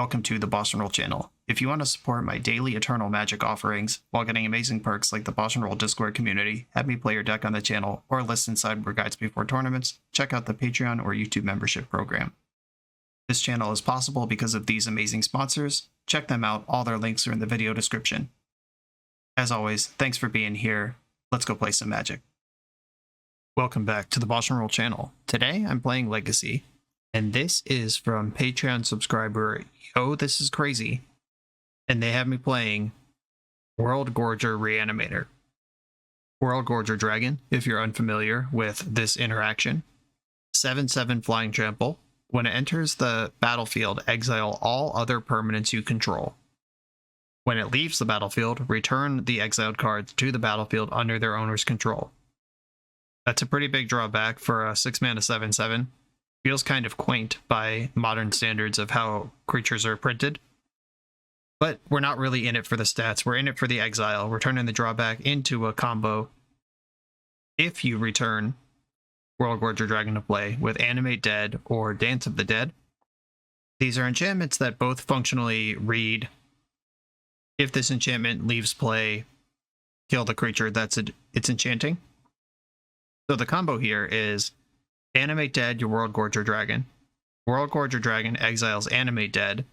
Welcome to the BoshNRoll channel. If you want to support my daily Eternal Magic offerings while getting amazing perks like the BoshNRoll Discord community, have me play your deck on the channel, or listen sideboard guides before tournaments, check out the Patreon or YouTube membership program. This channel is possible because of these amazing sponsors. Check them out, all their links are in the video description. As always, thanks for being here. Let's go play some Magic. Welcome back to the BoshNRoll channel. Today I'm playing Legacy, and this is from Patreon subscriber Yo This Is Crazy, and they have me playing Worldgorger Reanimator. Worldgorger Dragon, if you're unfamiliar with this interaction. 7/7 Flying Trample. When it enters the battlefield, exile all other permanents you control. When it leaves the battlefield, return the exiled cards to the battlefield under their owner's control. That's a pretty big drawback for a 6-mana 7/7. Feels kind of quaint by modern standards of how creatures are printed. But we're not really in it for the stats, we're in it for the exile. We're turning the drawback into a combo if you return Worldgorger Dragon to play with Animate Dead or Dance of the Dead. These are enchantments that both functionally read, if this enchantment leaves play, kill the creature it's enchanting. So the combo here is Animate Dead your Worldgorger Dragon. Worldgorger Dragon exiles Animate Dead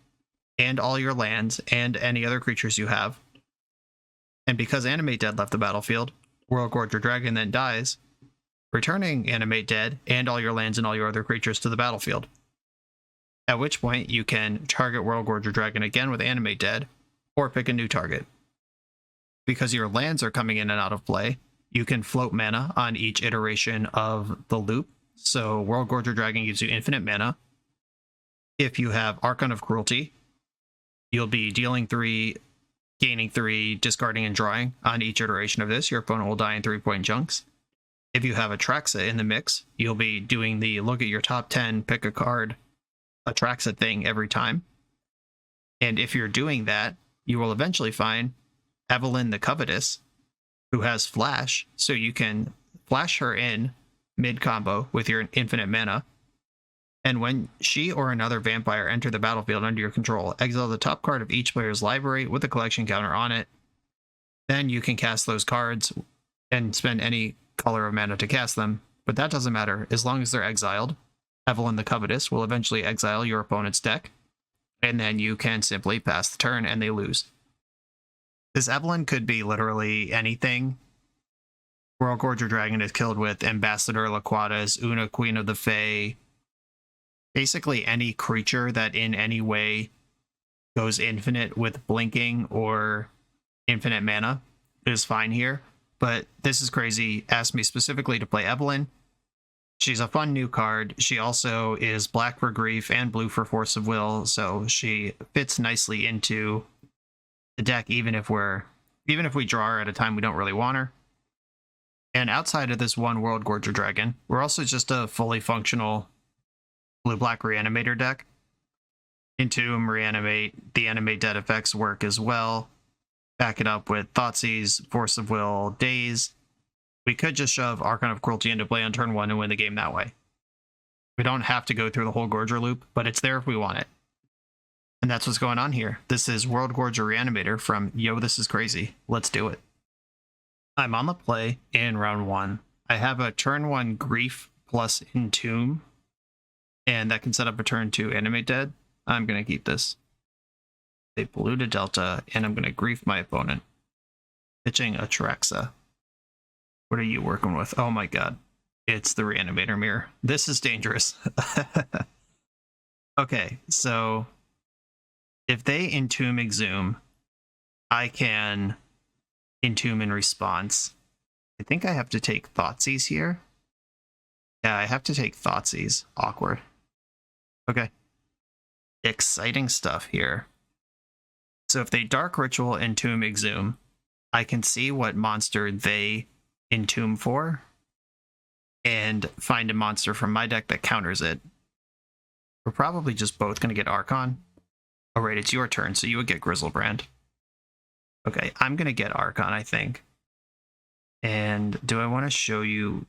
and all your lands and any other creatures you have. And because Animate Dead left the battlefield, Worldgorger Dragon then dies, returning Animate Dead and all your lands and all your other creatures to the battlefield. At which point you can target Worldgorger Dragon again with Animate Dead, or pick a new target. Because your lands are coming in and out of play, you can float mana on each iteration of the loop. So Worldgorger Dragon gives you infinite mana. If you have Archon of Cruelty, you'll be dealing 3, gaining 3, discarding and drawing on each iteration of this. Your opponent will die in 3-point chunks. If you have Atraxa in the mix, you'll be doing the look at your top 10, pick a card, Atraxa thing every time. And if you're doing that, you will eventually find Evelyn the Covetous, who has Flash, so you can flash her in mid-combo with your infinite mana. And when she or another vampire enter the battlefield under your control, exile the top card of each player's library with a collection counter on it. Then you can cast those cards and spend any color of mana to cast them, but that doesn't matter as long as they're exiled. Evelyn the Covetous will eventually exile your opponent's deck, and then you can simply pass the turn and they lose. This Evelyn could be literally anything. Worldgorger Dragon is killed with Ambassador Laquatus, Una Queen of the Fae. Basically any creature that in any way goes infinite with blinking or infinite mana is fine here. But This Is Crazy asked me specifically to play Evelyn. She's a fun new card. She also is black for grief and blue for force of will, so she fits nicely into the deck even if we draw her at a time we don't really want her. And outside of this one Worldgorger Dragon, we're also just a fully functional blue-black Reanimator deck. Entomb, Reanimate, the Animate Dead effects work as well. Back it up with Thoughtseize, Force of Will, Daze. We could just shove Archon of Cruelty into play on turn 1 and win the game that way. We don't have to go through the whole Gorger loop, but it's there if we want it. And that's what's going on here. This is Worldgorger Reanimator from Yo This Is Crazy. Let's do it. I'm on the play in round 1. I have a turn 1 Grief plus Entomb, and that can set up a turn 2 Animate Dead. I'm going to keep this. They blue to Delta, and I'm going to Grief my opponent. Pitching Atraxa. What are you working with? Oh my god. It's the Reanimator Mirror. This is dangerous. Okay, so if they Entomb Exhume, I can Entomb in response. I think I have to take Thoughtseize here. Yeah, I have to take Thoughtseize. Awkward. Okay. Exciting stuff here. So if they Dark Ritual Entomb Exhume, I can see what monster they Entomb for and find a monster from my deck that counters it. We're probably just both going to get Archon. Oh, right, it's your turn, so you would get Grizzlebrand. Okay, I'm going to get Archon, I think. And do I want to show you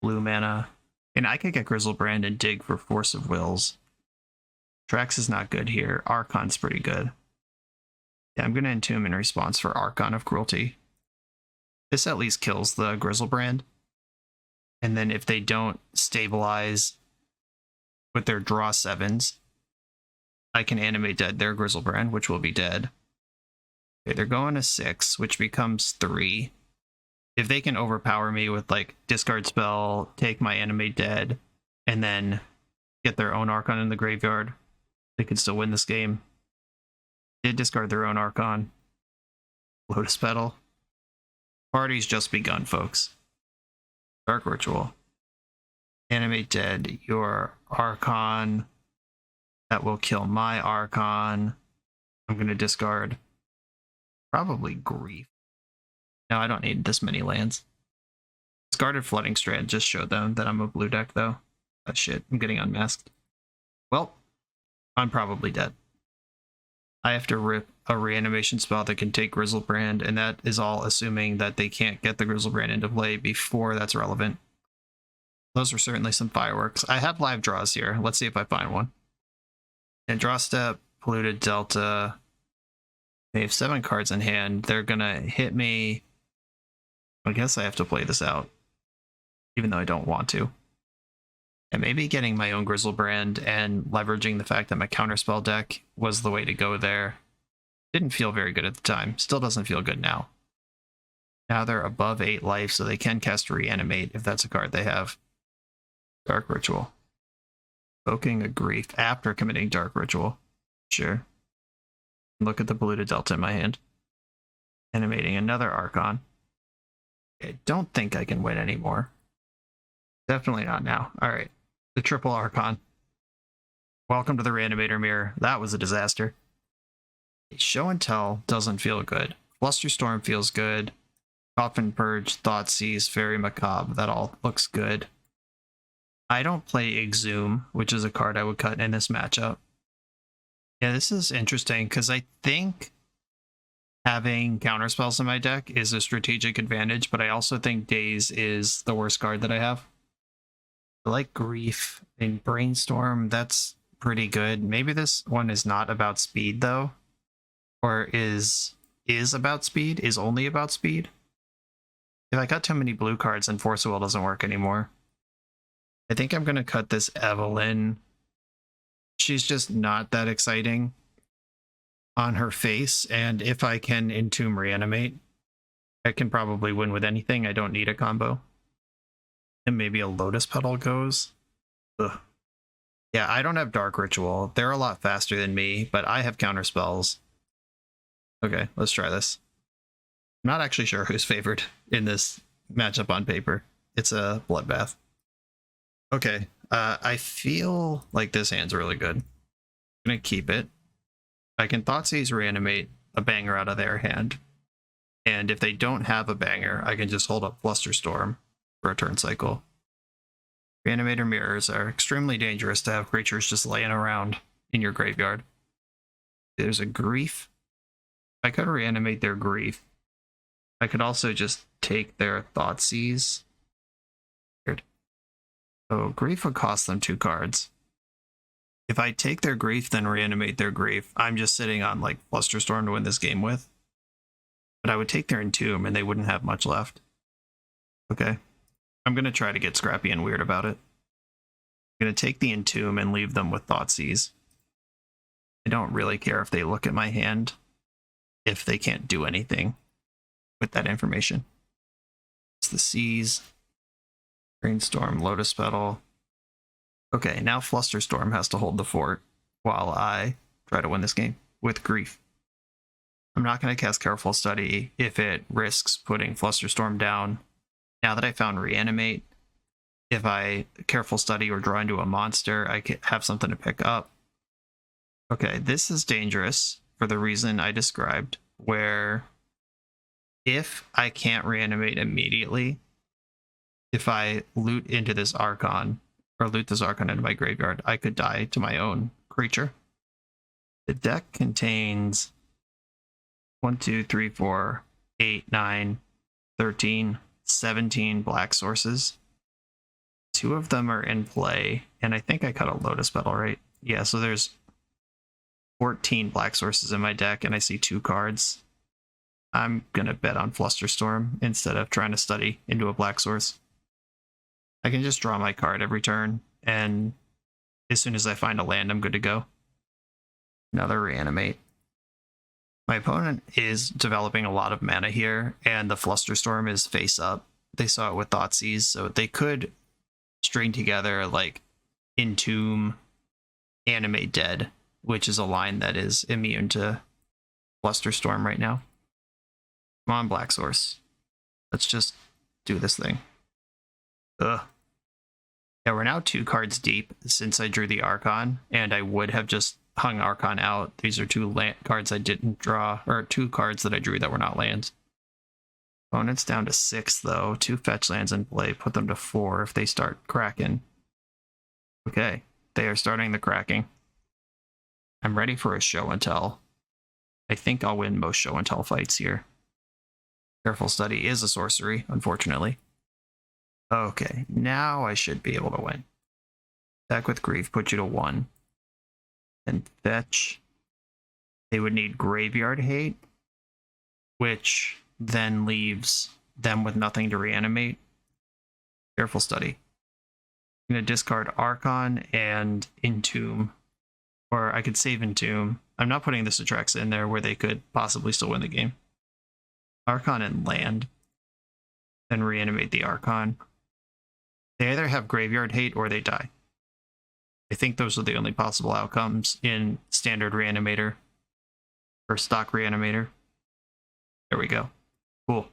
blue mana? And I could get Grizzlebrand and dig for Force of Wills. Trax is not good here. Archon's pretty good. Yeah, I'm going to Entomb in response for Archon of Cruelty. This at least kills the Grizzlebrand. And then if they don't stabilize with their draw 7s, I can animate dead their Grizzlebrand, which will be dead. Okay, they're going to 6, which becomes 3. If they can overpower me with like discard spell, take my animate dead, and then get their own Archon in the graveyard, they could still win this game. Did discard their own Archon. Lotus Petal. Party's just begun, folks. Dark Ritual. Animate dead your Archon. That will kill my Archon. I'm going to discard probably Grief. No, I don't need this many lands. Discarded Flooding Strand just showed them that I'm a blue deck, though. Oh, shit, I'm getting unmasked. Well, I'm probably dead. I have to rip a reanimation spell that can take Grizzlebrand, and that is all assuming that they can't get the Grizzlebrand into play before that's relevant. Those are certainly some fireworks. I have live draws here. Let's see if I find one. And draw step, Polluted Delta. They have 7 cards in hand. They're gonna hit me. I guess I have to play this out, even though I don't want to. And maybe getting my own Grizzlebrand and leveraging the fact that my counterspell deck was the way to go there. Didn't feel very good at the time. Still doesn't feel good now. Now they're above 8 life, so they can cast Reanimate if that's a card they have. Dark Ritual. Evoking a Grief after committing Dark Ritual. Sure. Look at the Polluted Delta in my hand. Animating another Archon. I don't think I can win anymore. Definitely not now. Alright. The triple Archon. Welcome to the Reanimator Mirror. That was a disaster. Show and Tell doesn't feel good. Flusterstorm feels good. Coffin Purge, Thoughtseize, Fairy Macabre. That all looks good. I don't play Exhume, which is a card I would cut in this matchup. Yeah, this is interesting because I think having counterspells in my deck is a strategic advantage, but I also think Daze is the worst card that I have. I like Grief and Brainstorm. That's pretty good. Maybe this one is not about speed, though. Or is about speed? Is only about speed? If I cut too many blue cards, then Force of Will doesn't work anymore. I think I'm going to cut this Evelyn. She's just not that exciting on her face, and if I can Entomb Reanimate, I can probably win with anything. I don't need a combo. And maybe a Lotus Petal goes. Ugh. Yeah, I don't have Dark Ritual. They're a lot faster than me, but I have counter spells. Okay, let's try this. I'm not actually sure who's favored in this matchup on paper. It's a bloodbath. Okay, I feel like this hand's really good. I'm gonna keep it. I can Thoughtseize Reanimate a banger out of their hand. And if they don't have a banger, I can just hold up Flusterstorm for a turn cycle. Reanimator Mirrors are extremely dangerous to have creatures just laying around in your graveyard. There's a Grief. I could reanimate their Grief. I could also just take their Thoughtseize. Weird. So Grief would cost them 2 cards. If I take their Grief, then reanimate their Grief, I'm just sitting on like Flusterstorm to win this game with. But I would take their Entomb and they wouldn't have much left. Okay. I'm going to try to get scrappy and weird about it. I'm going to take the Entomb and leave them with Thoughtseize. I don't really care if they look at my hand if they can't do anything with that information. It's the Seize. Brainstorm, Lotus Petal. Okay, now Flusterstorm has to hold the fort while I try to win this game with Grief. I'm not going to cast Careful Study if it risks putting Flusterstorm down. Now that I found Reanimate, if I Careful Study or draw into a monster, I can have something to pick up. Okay, this is dangerous for the reason I described, where if I can't reanimate immediately, if I loot into this Archon, or loot this Archon into my graveyard, I could die to my own creature. The deck contains 1, 2, 3, 4, 8, 9, 13, 17 black sources. 2 of them are in play, and I think I cut a Lotus Petal, right? Yeah, so there's 14 black sources in my deck and I see 2 cards, I'm gonna bet on Flusterstorm instead of trying to study into a black source. I can just draw my card every turn, and as soon as I find a land, I'm good to go. Another Reanimate. My opponent is developing a lot of mana here, and the Flusterstorm is face up. They saw it with Thoughtseize, so they could string together like Entomb, Animate Dead, which is a line that is immune to Flusterstorm right now. Come on, Black Source. Let's just do this thing. Ugh. Yeah, we're now 2 cards deep since I drew the Archon, and I would have just hung Archon out. These are 2 land cards I didn't draw, or 2 cards that I drew that were not lands. Opponent's down to 6, though. 2 fetch lands in play. Put them to 4 if they start cracking. Okay, they are starting the cracking. I'm ready for a show and tell. I think I'll win most show and tell fights here. Careful Study is a sorcery, unfortunately. Okay, now I should be able to win. Attack with Grief, put you to 1. Then fetch. They would need Graveyard Hate, which then leaves them with nothing to reanimate. Careful Study. I'm going to discard Archon and Entomb. Or I could save Entomb. I'm not putting the Citrax in there where they could possibly still win the game. Archon and land. Then reanimate the Archon. They either have Graveyard Hate or they die. I think those are the only possible outcomes in standard Reanimator. Or stock Reanimator. There we go. Cool.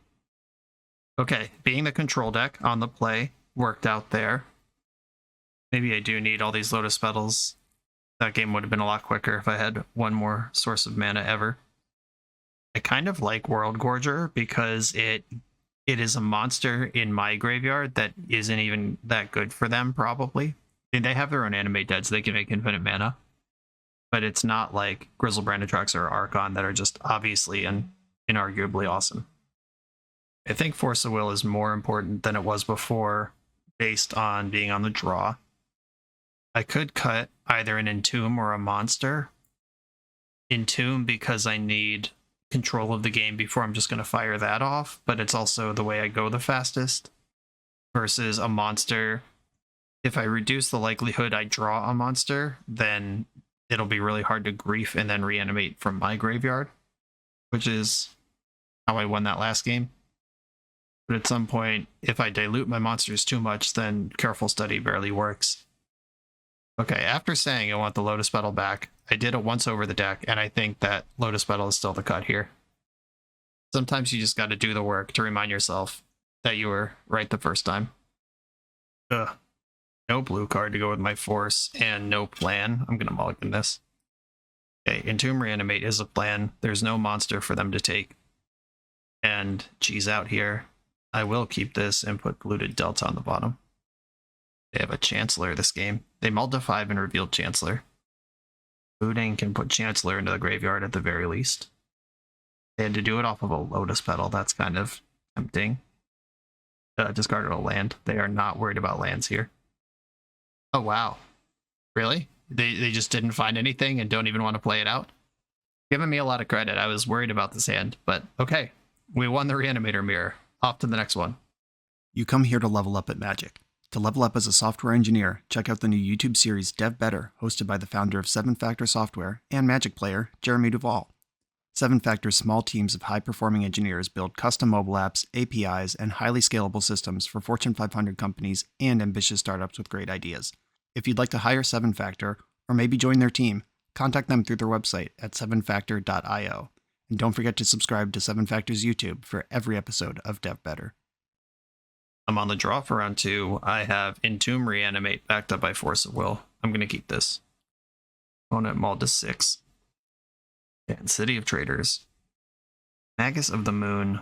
Okay, being the control deck on the play worked out there. Maybe I do need all these Lotus Petals. That game would have been a lot quicker if I had one more source of mana ever. I kind of like Worldgorger because it is a monster in my graveyard that isn't even that good for them, probably. And they have their own Animate Dead, so they can make infinite mana. But it's not like Grizzlebrand Atrax or Archon that are just obviously and inarguably awesome. I think Force of Will is more important than it was before, based on being on the draw. I could cut either an Entomb or a monster. Entomb because I need control of the game before I'm just going to fire that off, but it's also the way I go the fastest. Versus a monster, if I reduce the likelihood I draw a monster, then it'll be really hard to grief and then reanimate from my graveyard, which is how I won that last game. But at some point, if I dilute my monsters too much, then Careful Study barely works. Okay, after saying I want the Lotus Petal back, I did it once over the deck, and I think that Lotus Petal is still the cut here. Sometimes you just got to do the work to remind yourself that you were right the first time. Ugh. No blue card to go with my force, and no plan. I'm going to mulligan this. Okay, Entomb Reanimate is a plan. There's no monster for them to take. And cheese out here. I will keep this and put Polluted Delta on the bottom. They have a Chancellor this game. They mulled to 5 and revealed Chancellor. Booting can put Chancellor into the graveyard at the very least. They had to do it off of a Lotus Petal. That's kind of tempting. Discarded a land. They are not worried about lands here. Oh, wow. Really? They just didn't find anything and don't even want to play it out? Giving me a lot of credit. I was worried about this hand, but okay. We won the Reanimator Mirror. Off to the next one. You come here to level up at Magic. To level up as a software engineer, check out the new YouTube series Dev Better, hosted by the founder of 7-Factor Software and Magic player, Jeremy Duvall. 7-Factor's small teams of high-performing engineers build custom mobile apps, APIs, and highly scalable systems for Fortune 500 companies and ambitious startups with great ideas. If you'd like to hire 7-Factor, or maybe join their team, contact them through their website at 7factor.io. And don't forget to subscribe to 7-Factor's YouTube for every episode of Dev Better. I'm on the draw for round 2. I have Entomb Reanimate backed up by Force of Will. I'm going to keep this. Opponent mauled to 6. And City of Traders. Magus of the Moon.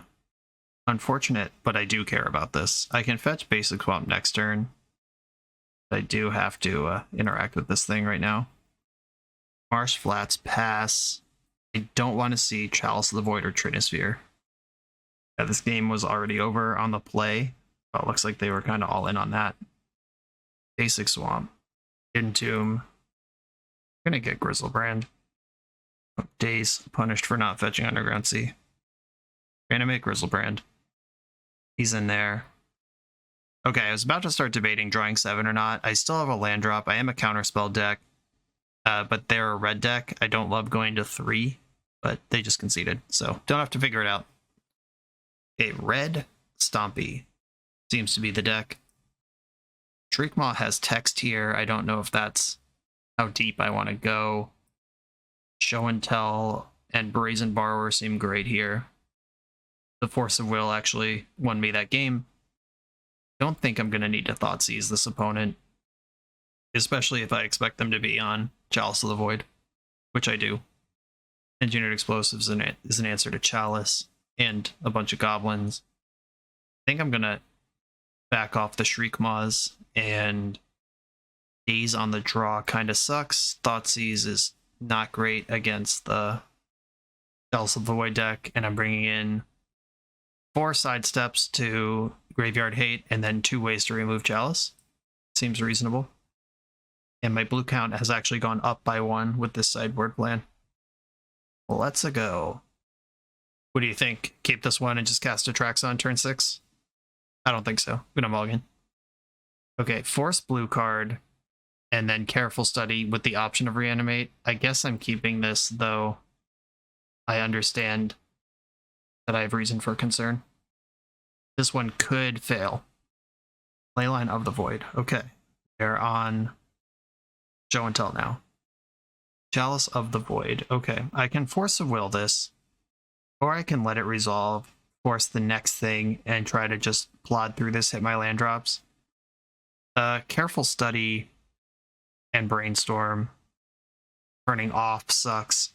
Unfortunate, but I do care about this. I can fetch Basic Swamp next turn. I do have to interact with this thing right now. Marsh Flats pass. I don't want to see Chalice of the Void or Trinisphere. Yeah, this game was already over on the play. Well, it looks like they were kind of all in on that. Basic Swamp. Entomb. I'm going to get Grizzlebrand. Days punished for not fetching Underground Sea. Reanimate Grizzlebrand. He's in there. Okay, I was about to start debating drawing 7 or not. I still have a land drop. I am a counterspell deck, but they're a red deck. I don't love going to 3, but they just conceded, so don't have to figure it out. A red Stompy seems to be the deck. Shriekmaw has text here. I don't know if that's how deep I want to go. Show and Tell and Brazen Borrower seem great here. The Force of Will actually won me that game. Don't think I'm going to need to Thoughtseize this opponent, especially if I expect them to be on Chalice of the Void, which I do. Engineered Explosives is an answer to Chalice and a bunch of goblins. I think I'm going to back off the Shriekmaws, and Days on the draw kind of sucks. Thoughtseize is not great against the Chalice of the Void deck, and I'm bringing in 4 sidesteps to Graveyard Hate and then 2 ways to remove Chalice. Seems reasonable. And my blue count has actually gone up by 1 with this sideboard plan. Let's go. What do you think? Keep this one and just cast a Trax on turn 6? I don't think so. I'm gonna mulligan. Okay, force blue card, and then Careful Study with the option of Reanimate. I guess I'm keeping this, though I understand that I have reason for concern. This one could fail. Leyline of the Void. Okay. They're on Show and Tell now. Chalice of the Void. Okay. I can Force of Will this, or I can let it resolve, force the next thing, and try to just plod through this, hit my land drops. Careful Study and Brainstorm turning off sucks.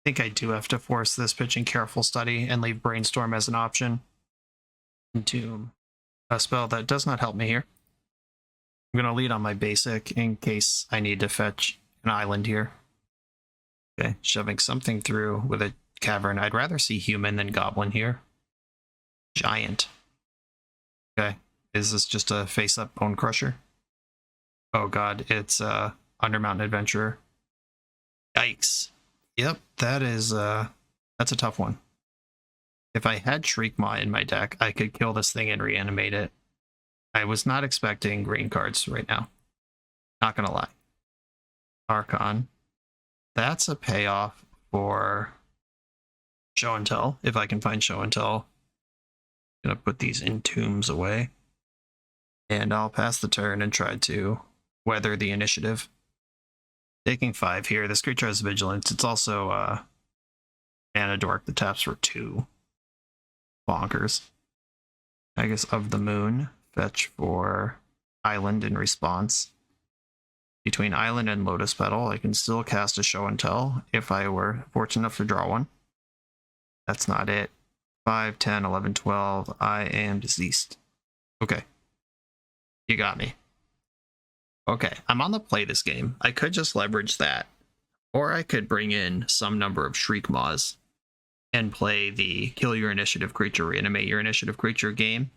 I think I do have to force this, pitching Careful Study and leave Brainstorm as an option. Entomb. A spell that does not help me here. I'm going to lead on my basic in case I need to fetch an island here. Okay, shoving something through with a cavern. I'd rather see human than goblin here. Giant. Okay, is this just a face-up Bone Crusher? Oh god, it's Undermountain Adventurer. Yikes. Yep, that is that's a tough one. If I had Shriekmaw in my deck, I could kill this thing and reanimate it. I was not expecting green cards right now. Not gonna lie. Archon. That's a payoff for Show and Tell, if I can find Show and Tell. Gonna put these Entombs away. And I'll pass the turn and try to weather the initiative. Taking 5 here. This creature has Vigilance. It's also Mana Dork that taps for 2. Bonkers. Magus of the Moon. Fetch for Island in response. Between Island and Lotus Petal, I can still cast a Show and Tell if I were fortunate enough to draw one. That's not it. 5, 10, 11, 12. I am deceased. Okay. You got me. Okay, I'm on the play this game. I could just leverage that. Or I could bring in some number of Shriekmaws and play the kill your initiative creature, reanimate your initiative creature game.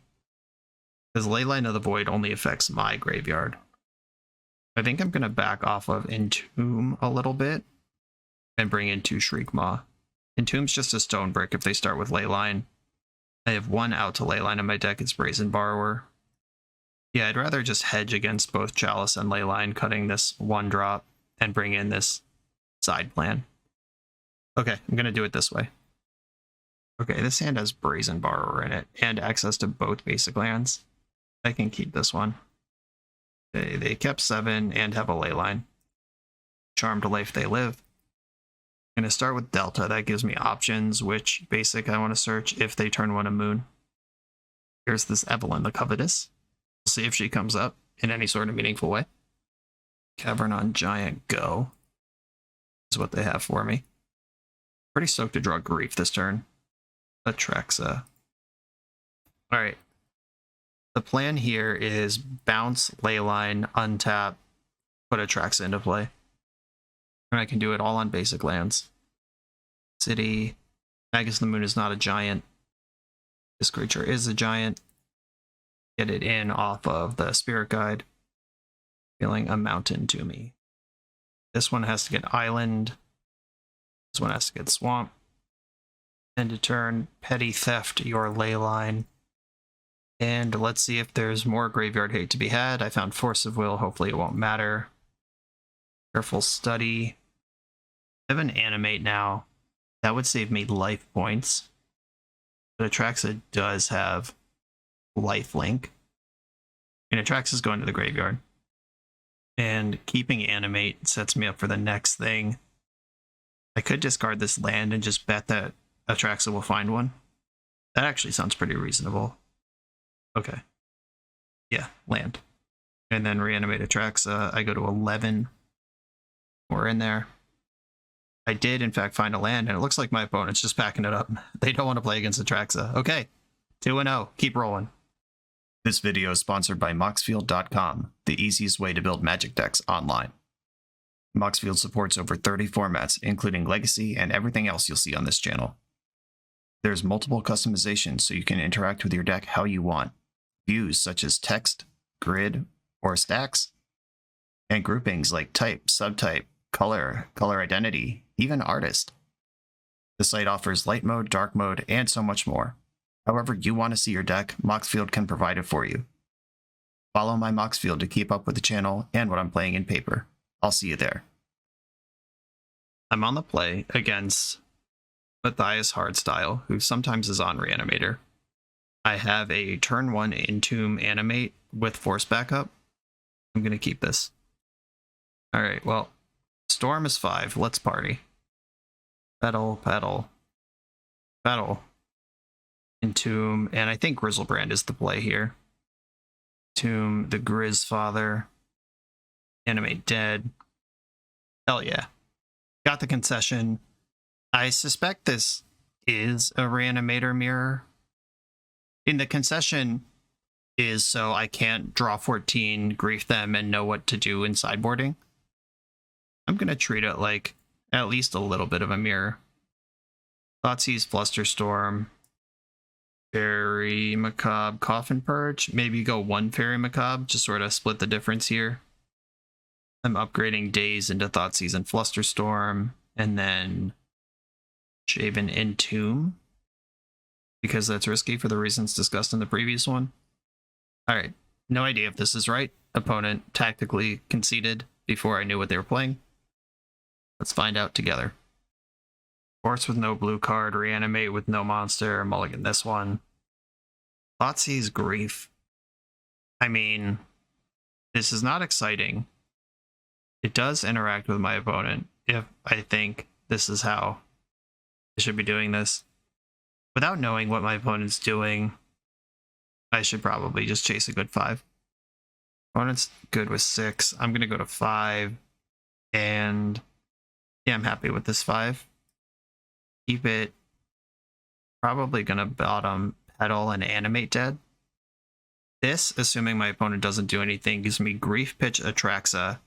Because Leyline of the Void only affects my graveyard. I think I'm going to back off of Entomb a little bit and bring in 2 Shriekmaw. Entomb's just a stone brick if they start with Leyline. I have 1 out to Leyline in my deck. It's Brazen Borrower. Yeah, I'd rather just hedge against both Chalice and Leyline, cutting this 1 drop and bring in this side plan. Okay, I'm going to do it this way. Okay, this hand has Brazen Borrower in it and access to both basic lands. I can keep this one. They kept 7 and have a Leyline. Charmed Life they live. I'm going to start with Delta. That gives me options, which basic I want to search if they turn 1 a moon. Here's this Evelyn the Covetous. We'll see if she comes up in any sort of meaningful way. Cavern on Giant, go. Is what they have for me. Pretty stoked to draw Grief this turn. Atraxa. Alright. The plan here is bounce, Leyline, untap, put Atraxa into play. And I can do it all on basic lands. City. Magus of the Moon is not a giant. This creature is a giant. Get it in off of the Spirit Guide. Feeling a mountain to me. This one has to get Island. This one has to get swamped. End of turn, petty theft your ley line. And let's see if there's more graveyard hate to be had. I found Force of Will, hopefully it won't matter. Careful Study. I have an Animate now. That would save me life points. But Atraxa does have life link. And Atraxa's going to the graveyard. And keeping Animate sets me up for the next thing. I could discard this land and just bet that Atraxa will find one. That actually sounds pretty reasonable. Okay. Yeah, land. And then reanimate Atraxa. I go to 11. We're in there. I did, in fact, find a land, and it looks like my opponent's just packing it up. They don't want to play against Atraxa. Okay. 2-0. Keep rolling. This video is sponsored by Moxfield.com, the easiest way to build Magic decks online. Moxfield supports over 30 formats, including Legacy and everything else you'll see on this channel. There's multiple customizations so you can interact with your deck how you want. Views such as text, grid, or stacks, and groupings like type, subtype, color, color identity, even artist. The site offers light mode, dark mode, and so much more. However you want to see your deck, Moxfield can provide it for you. Follow my Moxfield to keep up with the channel and what I'm playing in paper. I'll see you there. I'm on the play against Matthias Hardstyle, who sometimes is on Reanimator. I have a turn 1 Entomb Animate with Force backup. I'm going to keep this. Alright, well, Storm is 5. Let's party. Petal, petal, petal. Entomb, and I think Grizzlebrand is the play here. Entomb, the Grizz Father. Animate dead. Hell yeah. Got the concession. I suspect this is a Reanimator mirror. In the concession is so I can't draw 14, grief them, and know what to do in sideboarding. I'm going to treat it like at least a little bit of a mirror. Thoughtseize, Flusterstorm, Fairy Macabre, Coffin Purge. Maybe go 1 Fairy Macabre, just sort of split the difference here. I'm upgrading Daze into Thoughtseize and Flusterstorm, and then Shaven Entomb, because that's risky for the reasons discussed in the previous one. Alright, no idea if this is right. Opponent tactically conceded before I knew what they were playing. Let's find out together. Force with no blue card, Reanimate with no monster, mulligan this one. Thoughtseize Grief. I mean, this is not exciting. It does interact with my opponent if I think this is how I should be doing this. Without knowing what my opponent's doing, I should probably just chase a good 5. Opponent's good with 6. I'm going to go to 5. And yeah, I'm happy with this 5. Keep it. Probably going to bottom Petal and Animate dead. This, assuming my opponent doesn't do anything, gives me Grief Pitch Atraxa.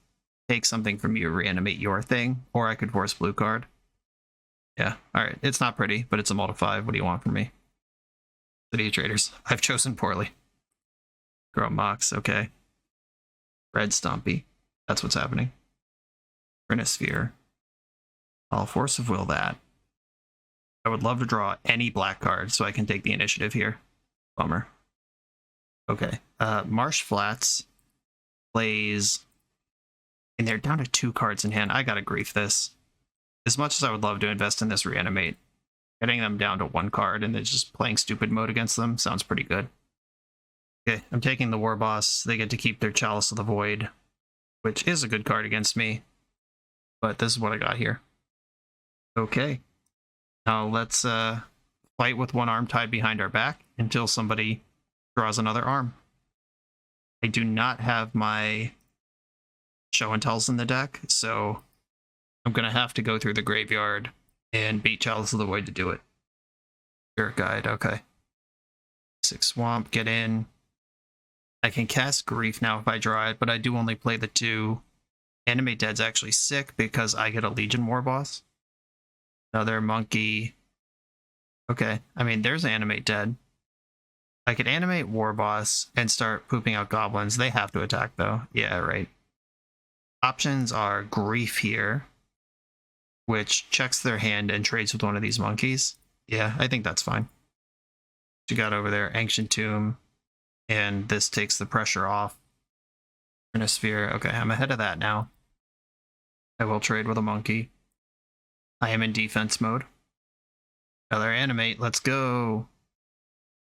Take something from you, reanimate your thing, or I could force blue card. Yeah, alright. It's not pretty, but it's a multi 5. What do you want from me? City of Traders. I've chosen poorly. Grow Mox, okay. Red Stompy. That's what's happening. Chronosphere. I'll Force of Will that. I would love to draw any black card so I can take the initiative here. Bummer. Okay. Marsh Flats plays... And they're down to 2 cards in hand. I gotta grief this. As much as I would love to invest in this Reanimate, getting them down to 1 card and then just playing stupid mode against them sounds pretty good. Okay, I'm taking the War Boss. They get to keep their Chalice of the Void, which is a good card against me. But this is what I got here. Okay. Now let's fight with one arm tied behind our back until somebody draws another arm. I do not have my Show and Tells in the deck, so I'm going to have to go through the graveyard and beat Chalice of the Void to do it. Spirit Guide, okay. 6 Swamp, get in. I can cast Grief now if I draw it, but I do only play the 2. Animate Dead's actually sick because I get a Legion War Boss. Another Monkey. Okay, I mean, there's Animate Dead. I could animate War Boss and start pooping out goblins. They have to attack, though. Yeah, right. Options are Grief here. which checks their hand and trades with one of these monkeys. Yeah, I think that's fine. You got over there, Ancient Tomb, and this takes the pressure off. Sphere. Okay, I'm ahead of that now. I will trade with a monkey. I am in defense mode. Another animate, let's go.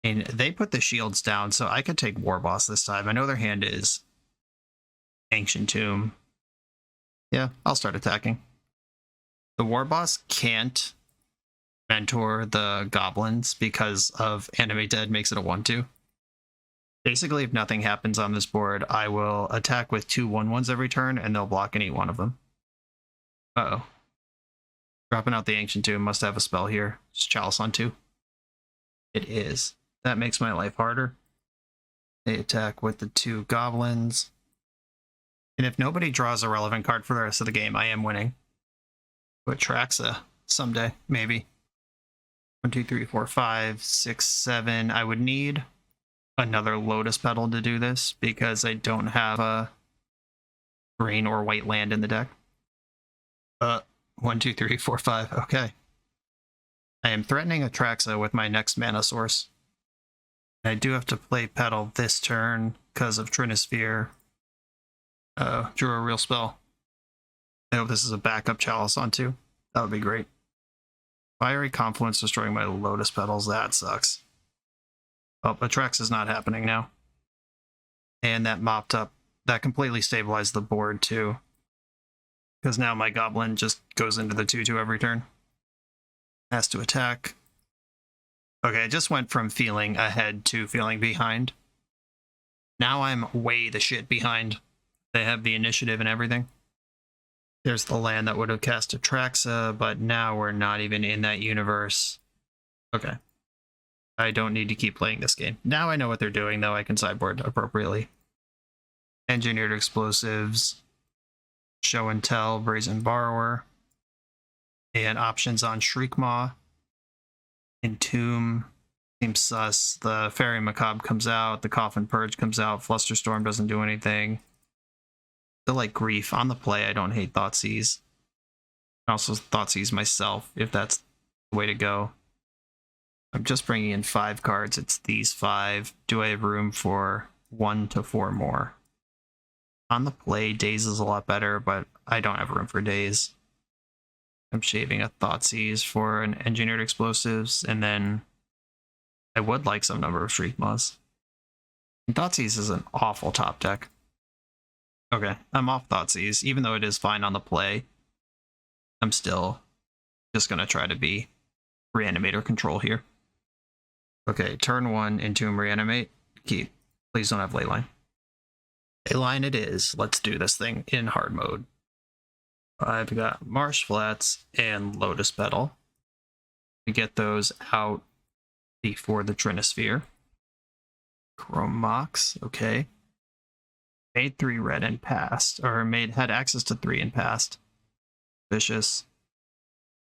And they put the shields down, so I could take War Boss this time. I know their hand is Ancient Tomb. Yeah, I'll start attacking. The War Boss can't mentor the goblins because of Animate Dead makes it a 1/2. Basically, if nothing happens on this board, I will attack with 2 1/1s every turn, and they'll block and eat one of them. Uh-oh. Dropping out the Ancient Tomb must have a spell here. It's Chalice on 2. It is. That makes my life harder. They attack with the 2 goblins. And if nobody draws a relevant card for the rest of the game, I am winning. But Traxa someday, maybe. 1, 2, 3, 4, 5, 6, 7. I would need another Lotus Petal to do this because I don't have a green or white land in the deck. 1, 2, 3, 4, 5. Okay. I am threatening a Traxa with my next mana source. I do have to play Petal this turn because of Trinisphere. Drew a real spell. I hope this is a backup Chalice on 2. That would be great. Fiery Confluence destroying my Lotus Petals. That sucks. Oh, Atrax is not happening now. And that mopped up. That completely stabilized the board too. Because now my Goblin just goes into the 2/2 every turn. Has to attack. Okay, I just went from feeling ahead to feeling behind. Now I'm way the shit behind. They have the initiative and everything. There's the land that would have cast Atraxa, but now we're not even in that universe. Okay. I don't need to keep playing this game. Now I know what they're doing, though. I can sideboard appropriately. Engineered Explosives. Show and Tell, Brazen Borrower. And options on Shriekmaw. Entomb. Seems sus. The Fairy Macabre comes out. The Coffin Purge comes out. Flusterstorm doesn't do anything. Still like Grief. On the play, I don't hate Thoughtseize. I also Thoughtseize myself, if that's the way to go. I'm just bringing in 5 cards. It's these 5. Do I have room for 1 to 4 more? On the play, Daze is a lot better, but I don't have room for Daze. I'm shaving a Thoughtseize for an Engineered Explosives, and then I would like some number of Shriekmaws. Thoughtseize is an awful top deck. Okay, I'm off Thoughtseize. Even though it is fine on the play, I'm still just going to try to be Reanimator control here. Okay, turn 1, Entomb, Reanimate. Keep. Please don't have Leyline. Leyline it is. Let's do this thing in hard mode. I've got Marsh Flats and Lotus Petal. We get those out before the Trinisphere. Chrome Mox, okay. Made 3 red and passed, or had access to 3 and passed. Vicious.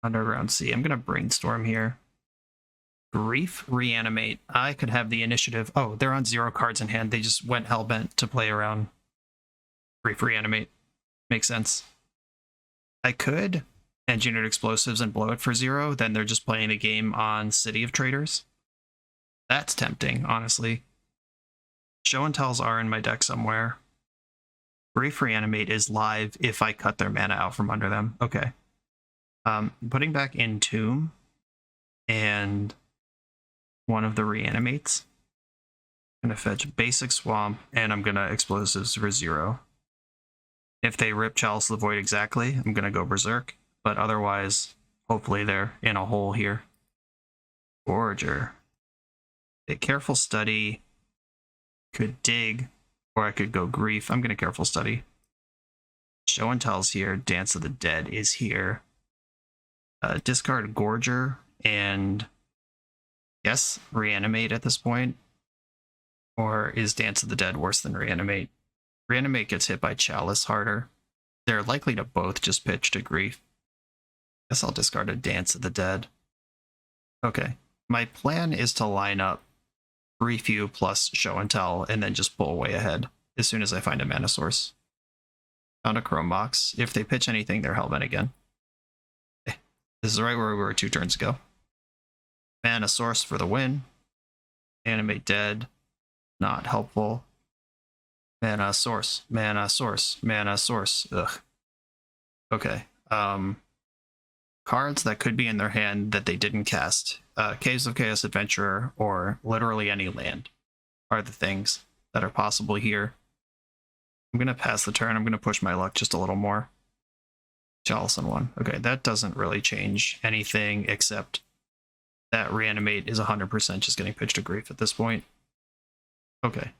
Underground Sea. I'm going to brainstorm here. Grief, Reanimate. I could have the initiative. Oh, they're on 0 cards in hand. They just went hellbent to play around. Grief, Reanimate. Makes sense. I could Engineered Explosives and blow it for 0. Then they're just playing a game on City of Traders. That's tempting, honestly. Show and Tells are in my deck somewhere. Grief, Reanimate is live if I cut their mana out from under them. Okay. Putting back Entomb and one of the Reanimates. I'm going to fetch Basic Swamp, and I'm going to Explosives for 0. If they rip Chalice of the Void exactly, I'm going to go Berserk. But otherwise, hopefully they're in a hole here. Gorger. A Careful Study. Could dig, or I could go Grief. I'm going to Careful Study. Show and Tell's here. Dance of the Dead is here. Discard Gorger and yes, Reanimate at this point. Or is Dance of the Dead worse than Reanimate? Reanimate gets hit by Chalice harder. They're likely to both just pitch to Grief. Guess I'll discard a Dance of the Dead. Okay. My plan is to line up Grief you plus Show and Tell and then just pull way ahead as soon as I find a mana source. Found a Chrome Box. If they pitch anything, they're hellbent again. This is right where we were 2 turns ago. Mana Source for the win. Animate Dead. Not helpful. Mana Source. Mana Source. Mana Source. Ugh. Okay. Cards that could be in their hand that they didn't cast. Caves of Chaos Adventurer or literally any land are the things that are possible here. I'm going to pass the turn. I'm going to push my luck just a little more. Chalice on 1. Okay, that doesn't really change anything except that Reanimate is 100% just getting pitched to Grief at this point. Okay.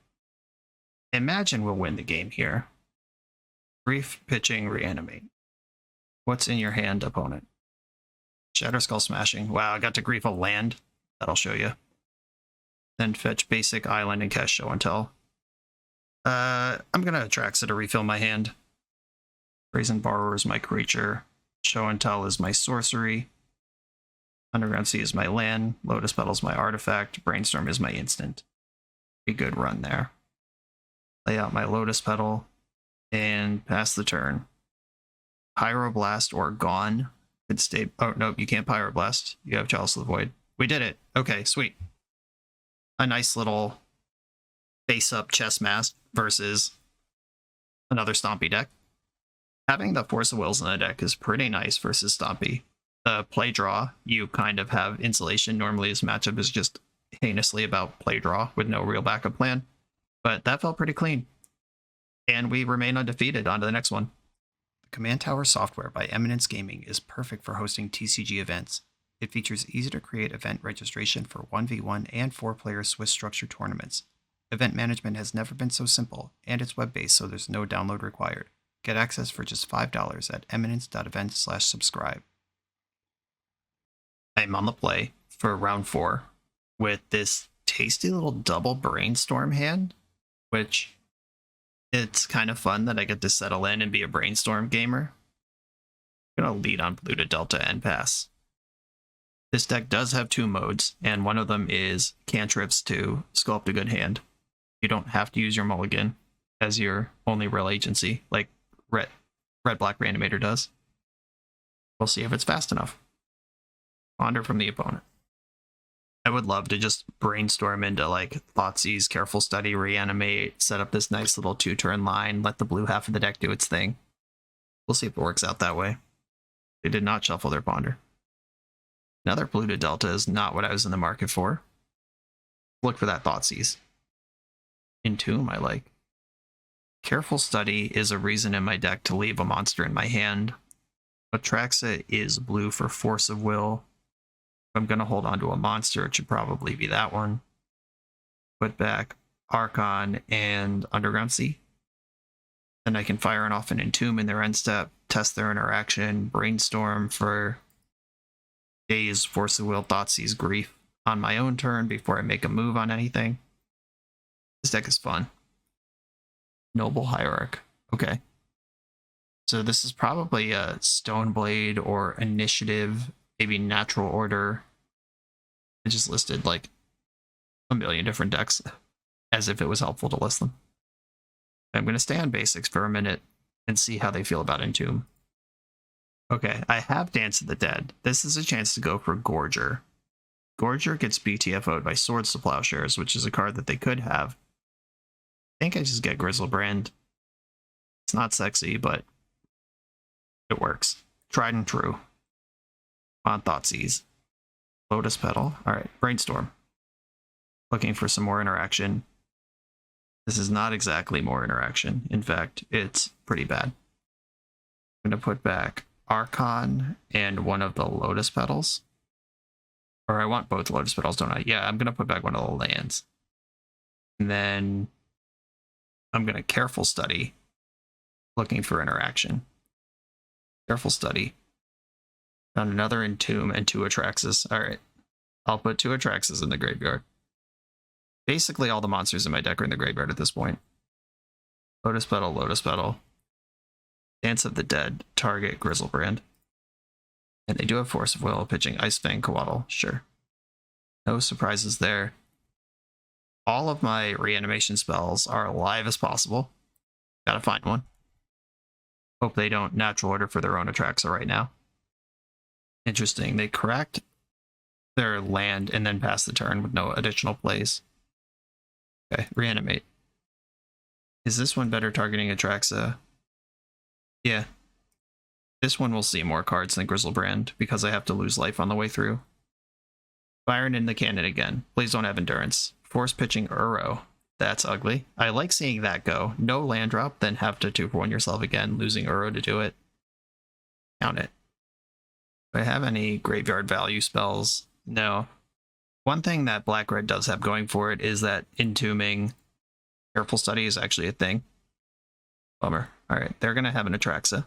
Imagine we'll win the game here. Grief pitching Reanimate. What's in your hand, opponent? Shatterskull Smashing. Wow, I got to Grief a land. That'll show you. Then fetch basic island and cast Show and Tell. I'm gonna Atraxa to refill my hand. Brazen Borrower is my creature. Show and Tell is my sorcery. Underground Sea is my land. Lotus Petal is my artifact. Brainstorm is my instant. A good run there. Lay out my Lotus Petal and pass the turn. Pyroblast or Gone could stay. Oh, no, you can't Pyroblast. You have Chalice of the Void. We did it. Okay, sweet. A nice little face-up chess mask versus another Stompy deck. Having the Force of Wills in the deck is pretty nice versus Stompy. The play draw, you kind of have insulation. Normally this matchup is just heinously about play draw with no real backup plan. But that felt pretty clean. And we remain undefeated. On to the next one. The Command Tower software by Eminence Gaming is perfect for hosting TCG events. It features easy-to-create event registration for 1v1 and 4-player Swiss structured tournaments. Event management has never been so simple, and it's web-based, so there's no download required. Get access for just $5 at eminence.event/subscribe. I'm on the play for round 4 with this tasty little double Brainstorm hand, which it's kind of fun that I get to settle in and be a Brainstorm gamer. I'm going to lead on blue to Delta and pass. This deck does have 2 modes, and one of them is cantrips to sculpt a good hand. You don't have to use your mulligan as your only real agency, like Red-Black Reanimator does. We'll see if it's fast enough. Ponder from the opponent. I would love to just brainstorm into like Thoughtseize, Careful Study, Reanimate, set up this nice little 2-turn line, let the blue half of the deck do its thing. We'll see if it works out that way. They did not shuffle their Ponder. Another blue to Delta is not what I was in the market for. Look for that Thoughtseize. Entomb I like. Careful Study is a reason in my deck to leave a monster in my hand. Atraxa is blue for Force of Will. If I'm going to hold on to a monster, it should probably be that one. Put back Archon and Underground Sea. Then I can fire off an Entomb in their end step, test their interaction, Brainstorm for Daze, Force of Will, Thoughtseize, Grief on my own turn before I make a move on anything. This deck is fun. Noble Hierarch. Okay. So this is probably a Stoneblade or Initiative, maybe Natural Order. I just listed like a million different decks as if it was helpful to list them. I'm going to stay on basics for a minute and see how they feel about Entomb. Okay, I have Dance of the Dead. This is a chance to go for Gorger. Gorger gets BTFO'd by Swords to Plowshares, which is a card that they could have. I think I just get Grizzlebrand. It's not sexy, but it works. Tried and true. On Thoughtseize. Lotus Petal. Alright, Brainstorm. Looking for some more interaction. This is not exactly more interaction. In fact, it's pretty bad. I'm going to put back Archon and one of the Lotus Petals. Or I want both Lotus Petals, don't I? Yeah, I'm going to put back one of the lands. And then I'm going to Careful Study. Looking for interaction. Careful Study. Found another Entomb and 2 Atraxas. Alright. I'll put 2 Atraxas in the graveyard. Basically all the monsters in my deck are in the graveyard at this point. Lotus Petal, Lotus Petal. Dance of the Dead, target Grizzlebrand. And they do have Force of Will, pitching Ice Fang, Coatl. Sure. No surprises there. All of my reanimation spells are alive as possible. Gotta find one. Hope they don't natural order for their own Atraxa right now. Interesting. They cracked their land and then passed the turn with no additional plays. Okay, reanimate. Is this one better targeting Atraxa? Yeah. This one will see more cards than Grizzlebrand because I have to lose life on the way through. Firing in the cannon again. Please don't have endurance. Force pitching Uro. That's ugly. I like seeing that go. No land drop, then have to 2-for-1 yourself again, losing Uro to do it. Count it. Do I have any graveyard value spells? No. One thing that Black-Red does have going for it is that entombing Careful Study is actually a thing. Bummer. Alright, they're going to have an Atraxa.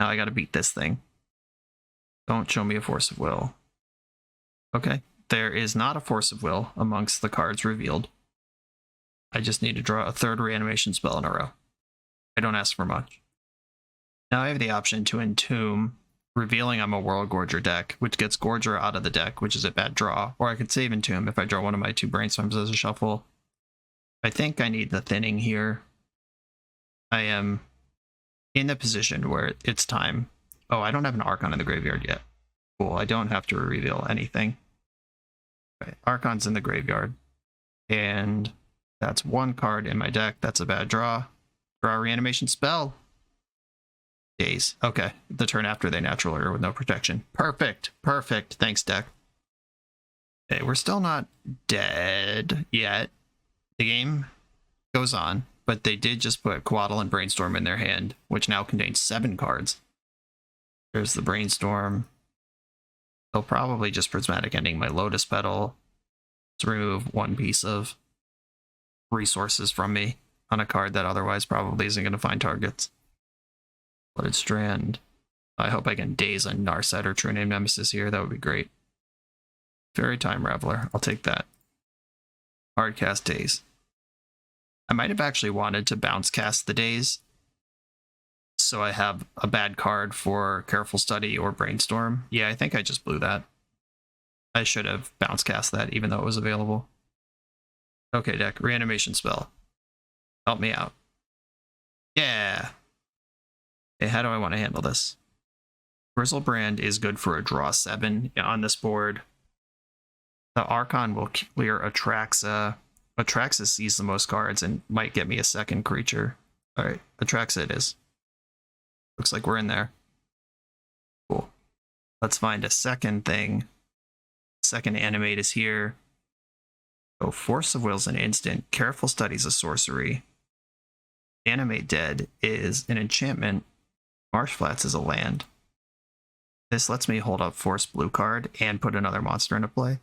Now I got to beat this thing. Don't show me a Force of Will. Okay, there is not a Force of Will amongst the cards revealed. I just need to draw a third reanimation spell in a row. I don't ask for much. Now I have the option to entomb, revealing I'm a Worldgorger deck, which gets Gorger out of the deck, which is a bad draw, or I could save entomb if I draw one of my 2 brainstorms as a shuffle. I think I need the thinning here. I am in the position where it's time. Oh, I don't have an Archon in the graveyard yet. Cool, I don't have to reveal anything. Okay, Archon's in the graveyard. And that's 1 card in my deck. That's a bad draw. Draw a reanimation spell. Days. Okay, the turn after they natural order with no protection. Perfect. Perfect. Thanks, deck. Okay, we're still not dead yet. The game goes on, but they did just put Quaddle and Brainstorm in their hand, which now contains 7 cards. There's the Brainstorm. They'll probably just Prismatic Ending my Lotus Petal to remove 1 piece of resources from me on a card that otherwise probably isn't going to find targets. Blooded Strand. I hope I can daze a Narset or True Name Nemesis here. That would be great. Fairy Time Reveler. I'll take that. Hardcast Daze. I might have actually wanted to bounce cast the Daze, so I have a bad card for Careful Study or Brainstorm. Yeah, I think I just blew that. I should have bounce cast that even though it was available. Okay, deck. Reanimation spell. Help me out. Yeah. Okay, how do I want to handle this? Grizzlebrand is good for a draw 7 on this board. The Archon will clear Atraxa. Atraxa sees the most cards and might get me a second creature. Alright, Atraxa it is. Looks like we're in there. Cool. Let's find a second thing. Second animate is here. Oh, Force of Will's an instant. Careful Study's a sorcery. Animate Dead is an enchantment. Marsh Flats is a land. This lets me hold up Force blue card and put another monster into play.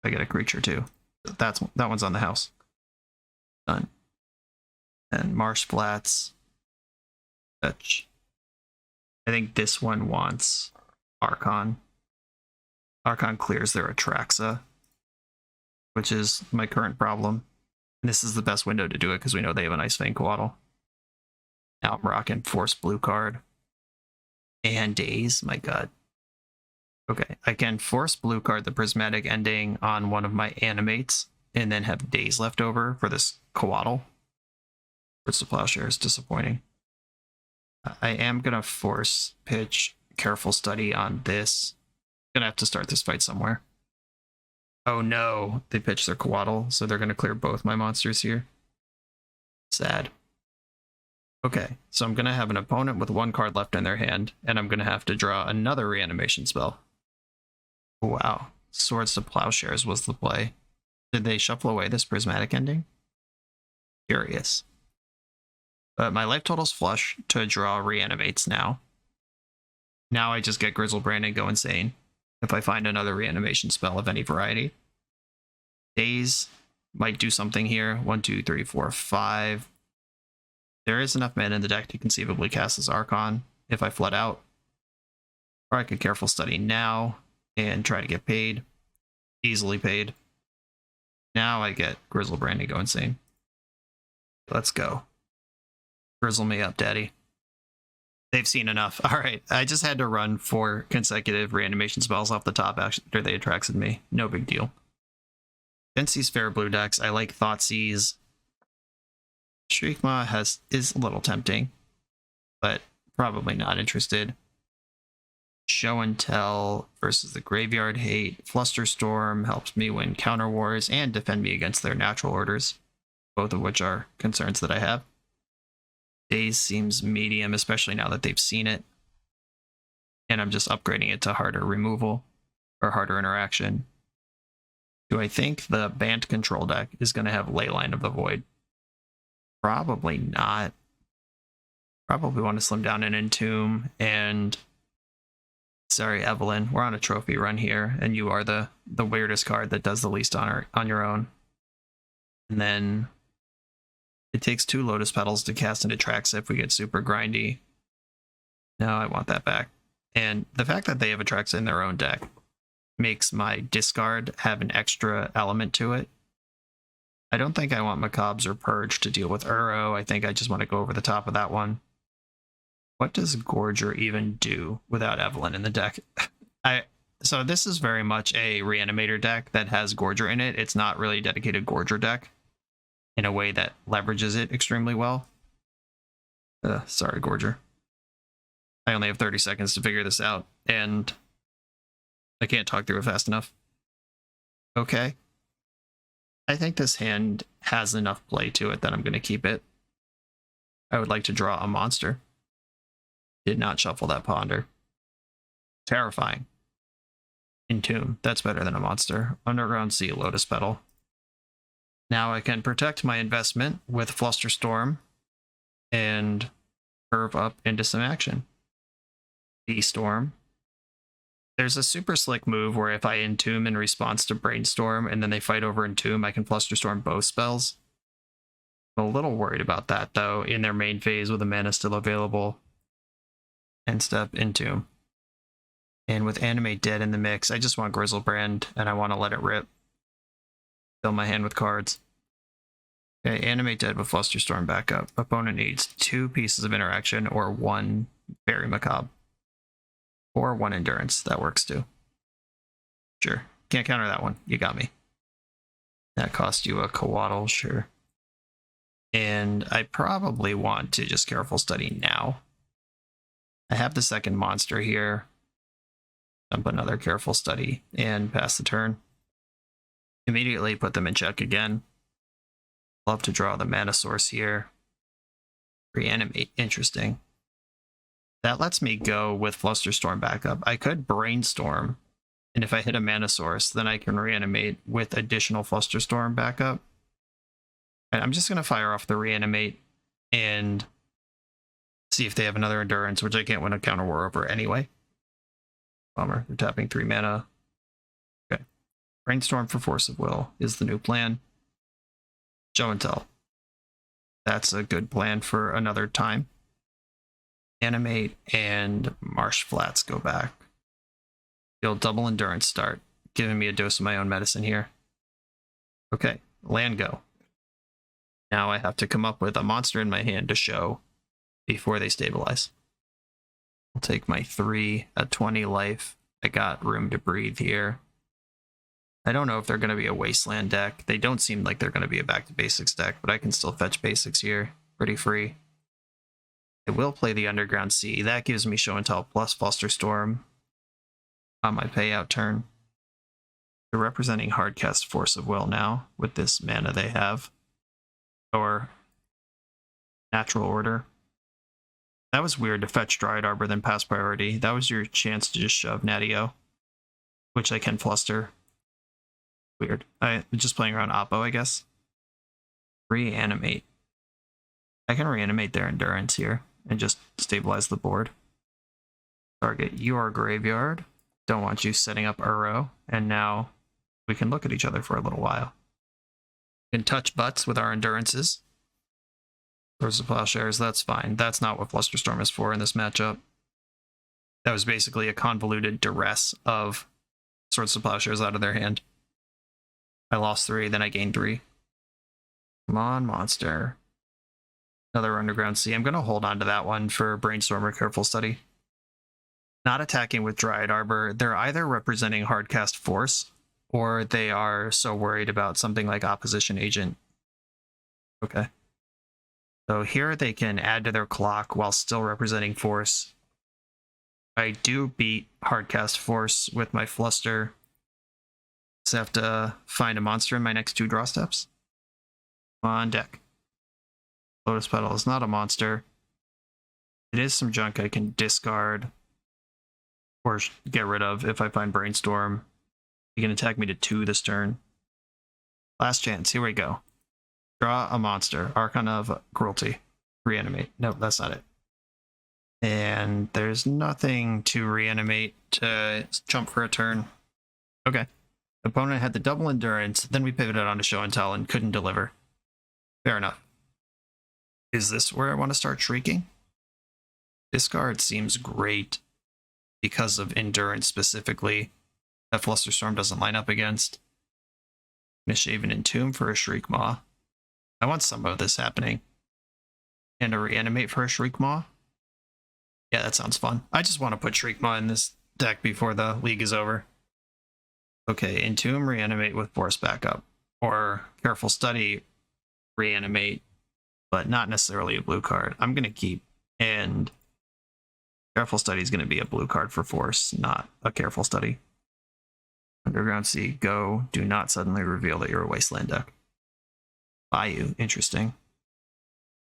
I get a creature too. That one's on the house. Done. And Marsh Flats. Fetch. I think this one wants Archon. Archon clears their Atraxa, which is my current problem. And this is the best window to do it because we know they have an Ice Fang Coatl. Now I'm rocking Force blue card. And Daze, my god. Okay, I can Force blue card the Prismatic Ending on one of my animates and then have Daze left over for this Coatl. Which the Plowshare is disappointing. I am going to Force pitch Careful Study on this. Gonna have to start this fight somewhere. Oh no, they pitched their Coatl, so they're going to clear both my monsters here. Sad. Okay, so I'm going to have an opponent with 1 card left in their hand, and I'm going to have to draw another reanimation spell. Wow, Swords to Plowshares was the play. Did they shuffle away this Prismatic Ending? Curious. But my life total's flush to draw reanimates now. Now I just get Grizzlebrand and go insane if I find another reanimation spell of any variety. Daze might do something here. 1, 2, 3, 4, 5. There is enough mana in the deck to conceivably cast this Archon if I flood out. Or I could Careful Study now and try to get paid. Easily paid. Now I get Grizzlebrand and go insane. Let's go. Grizzle me up, daddy. They've seen enough. Alright, I just had to run 4 consecutive reanimation spells off the top after they attracted me. No big deal. Vincy's fair blue decks. I like Thoughtseize. Shriekmaw is a little tempting, but probably not interested. Show and Tell versus the Graveyard Hate. Flusterstorm helps me win counter wars and defend me against their natural orders, both of which are concerns that I have. Daze seems medium, especially now that they've seen it. And I'm just upgrading it to harder removal or harder interaction. Do I think the Bant control deck is going to have Leyline of the Void? Probably not. Probably want to slim down an Entomb and... Sorry, Evelyn, we're on a trophy run here, and you are the weirdest card that does the least on your own. And then it takes 2 Lotus Petals to cast into Atraxa if we get super grindy. No, I want that back. And the fact that they have Atraxa in their own deck makes my discard have an extra element to it. I don't think I want Macabres or Purge to deal with Uro. I think I just want to go over the top of that one. What does Gorger even do without Evelyn in the deck? So this is very much a Reanimator deck that has Gorger in it. It's not really a dedicated Gorger deck in a way that leverages it extremely well. Sorry, Gorger. I only have 30 seconds to figure this out, and I can't talk through it fast enough. Okay. I think this hand has enough play to it that I'm going to keep it. I would like to draw a monster. Did not shuffle that Ponder. Terrifying. Entomb. That's better than a monster. Underground Sea, Lotus Petal. Now I can protect my investment with Flusterstorm and curve up into some action. D-Storm. There's a super slick move where if I Entomb in response to Brainstorm and then they fight over Entomb, I can Flusterstorm both spells. I'm a little worried about that, though, in their main phase with the mana still available. End step, Entomb. And with Animate Dead in the mix, I just want Grizzlebrand, and I want to let it rip. Fill my hand with cards. Okay, Animate Dead with Flusterstorm back up. Opponent needs 2 pieces of interaction or 1 Berry Macabre. Or 1 Endurance. That works too. Sure. Can't counter that one. You got me. That cost you a Coatl, sure. And I probably want to just Careful Study now. I have the second monster here. Dump another Careful Study and pass the turn. Immediately put them in check again. Love to draw the mana source here. Reanimate, interesting. That lets me go with Flusterstorm backup. I could Brainstorm, and if I hit a mana source, then I can reanimate with additional Flusterstorm backup. And I'm just going to fire off the Reanimate and see if they have another Endurance, which I can't win a counter war over anyway. Bummer. They're tapping 3 mana. Okay. Brainstorm for Force of Will is the new plan. Show and Tell. That's a good plan for another time. Animate and Marsh Flats go back. Deal double Endurance start, giving me a dose of my own medicine here. Okay, land go. Now I have to come up with a monster in my hand to show before they stabilize. I'll take my 3 at 20 life. I got room to breathe here. I don't know if they're going to be a Wasteland deck. They don't seem like they're going to be a Back to Basics deck, but I can still fetch basics here. Pretty free. I will play the Underground Sea. That gives me Show and Tell plus Flusterstorm on my payout turn. They're representing Hardcast Force of Will now with this mana they have. Or Natural Order. That was weird to fetch Dryad Arbor then pass priority. That was your chance to just shove Natio, which I can fluster. Weird. I'm just playing around Oppo, I guess. Reanimate. I can reanimate their Endurance here and just stabilize the board. Target your graveyard. Don't want you setting up Uro. And now we can look at each other for a little while. We can touch butts with our Endurances. Swords of Plowshares, that's fine. That's not what Flusterstorm is for in this matchup. That was basically a convoluted duress of Swords of Plowshares out of their hand. I lost 3, then I gained 3. Come on, monster. Another Underground Sea. I'm going to hold on to that one for Brainstorm or Careful Study. Not attacking with Dryad Arbor. They're either representing Hardcast Force, or they are so worried about something like Opposition Agent. Okay. So here they can add to their clock while still representing Force. I do beat Hardcast Force with my Fluster. Just have to find a monster in my next 2 draw steps. On deck. Lotus Petal is not a monster. It is some junk I can discard or get rid of if I find Brainstorm. You can attack me to 2 this turn. Last chance, here we go. Draw a monster. Archon of Cruelty. Reanimate. Nope, that's not it. And there's nothing to reanimate to jump for a turn. Okay. Opponent had the double endurance, then we pivoted onto show and tell and couldn't deliver. Fair enough. Is this where I want to start shrieking? Discard seems great because of endurance specifically. That Flusterstorm doesn't line up against. Misshaven Entomb for a Shriek Maw. I want some of this happening. And a Reanimate for a Shriek Maw. Yeah, that sounds fun. I just want to put Shriek Maw in this deck before the league is over. Okay, Entomb, Reanimate with Force Backup. Or Careful Study, Reanimate, but not necessarily a blue card. I'm going to keep, and Careful Study is going to be a blue card for Force, not a Careful Study. Underground Sea, go. Do not suddenly reveal that you're a Wasteland deck. Bayou, interesting.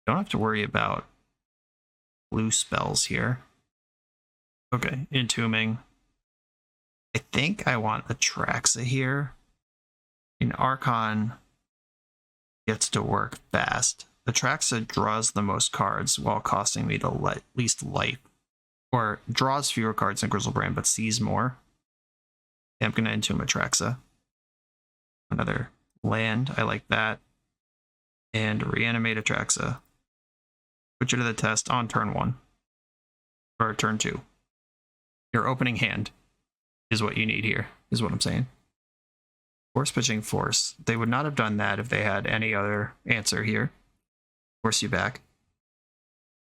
Don't have to worry about blue spells here. Okay, Entombing. I think I want Atraxa here. In Archon gets to work fast. Atraxa draws the most cards while costing me the least life. Or draws fewer cards than Grizzlebrand, but sees more. I'm going to Entomb Atraxa. Another land, I like that. And Reanimate Atraxa. Put you to the test on turn 1. Or turn 2. Your opening hand is what you need here, is what I'm saying. Force pitching Force. They would not have done that if they had any other answer here. Force you back.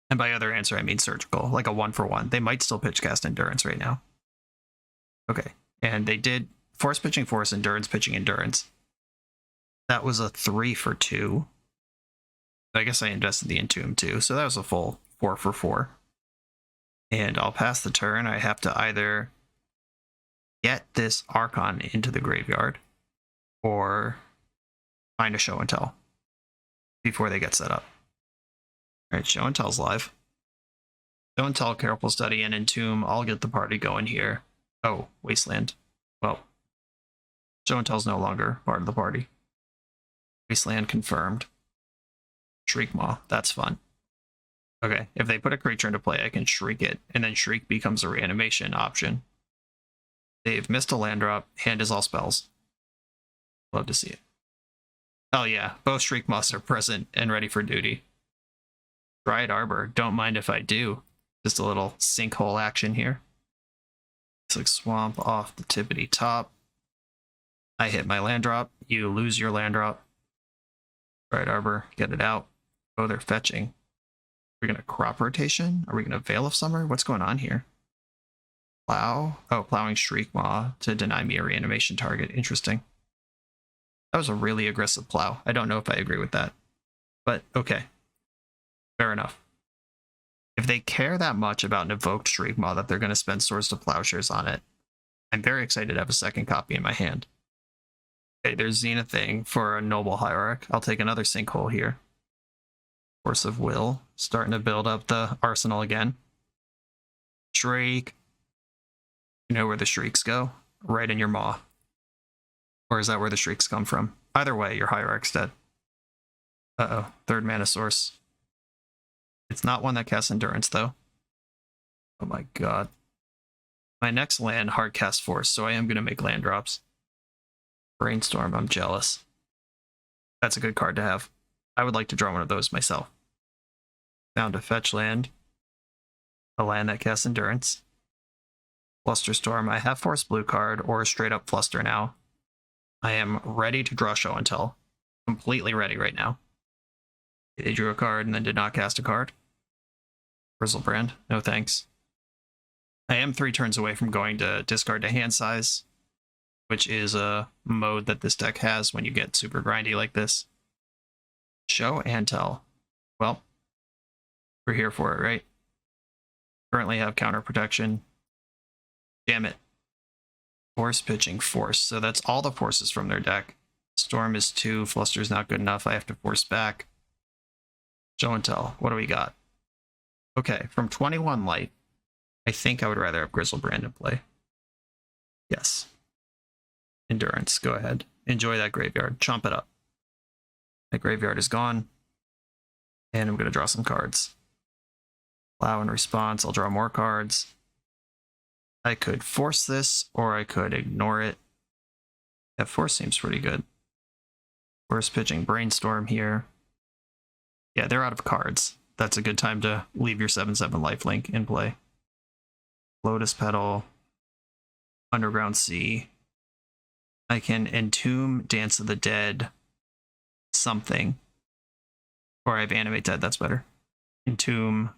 And by other answer, I mean surgical, like a 1-for-1. They might still pitch cast Endurance right now. Okay. And they did Force pitching Force, Endurance pitching Endurance. That was a 3-for-2. I guess I invested the Entomb too, so that was a full 4-for-4. And I'll pass the turn. I have to either get this Archon into the graveyard or find a show and tell before they get set up. Alright, show and tell's live. Show and tell, Careful Study, and Entomb. I'll get the party going here. Oh, Wasteland. Well, show and tell's no longer part of the party. Wasteland confirmed. Shriek Maw, that's fun. Okay, if they put a creature into play, I can Shriek it, and then Shriek becomes a reanimation option. They've missed a land drop, hand is all spells. Love to see it. Oh yeah, both Shriek Maws are present and ready for duty. Dryad Arbor, don't mind if I do. Just a little sinkhole action here. It's like swamp off the tippity top. I hit my land drop, you lose your land drop. Dryad Arbor, get it out. Oh, they're fetching. We're going to crop rotation? Are we going to Veil of Summer? What's going on here? Plow? Oh, plowing Shriek Maw to deny me a reanimation target. Interesting. That was a really aggressive plow. I don't know if I agree with that. But okay. Fair enough. If they care that much about an evoked Shriek Maw that they're going to spend Swords to Plowshares on it, I'm very excited to have a second copy in my hand. Okay, there's Zenith thing for a Noble Hierarch. I'll take another sinkhole here. Force of Will, starting to build up the arsenal again. Shriek. You know where the Shrieks go? Right in your maw. Or is that where the Shrieks come from? Either way, your Hierarch's dead. Uh-oh, third mana source. It's not one that casts Endurance, though. Oh my god. My next land, hard cast Force, so I am going to make land drops. Brainstorm, I'm jealous. That's a good card to have. I would like to draw one of those myself. Found a fetch land. A land that casts Endurance. Flusterstorm. I have Force Blue card or a straight up Fluster now. I am ready to draw Show and Tell. Completely ready right now. They drew a card and then did not cast a card. Grizzlebrand. No thanks. I am 3 turns away from going to discard to hand size, which is a mode that this deck has when you get super grindy like this. Show and Tell. Well, we're here for it, right? Currently have counter protection. Damn it. Force pitching force. So that's all the forces from their deck. Storm is 2. Fluster's not good enough. I have to force back. Show and tell. What do we got? Okay, from 21 light, I think I would rather have Grizzlebrand in play. Yes. Endurance. Go ahead. Enjoy that graveyard. Chomp it up. That graveyard is gone. And I'm going to draw some cards. Allow in response. I'll draw more cards. I could force this, or I could ignore it. Yeah, force seems pretty good. Force pitching Brainstorm here. Yeah, they're out of cards. That's a good time to leave your 7/7 lifelink in play. Lotus Petal. Underground Sea. I can Entomb, Dance of the Dead, something. Or I have Animate Dead, that's better. Entomb. I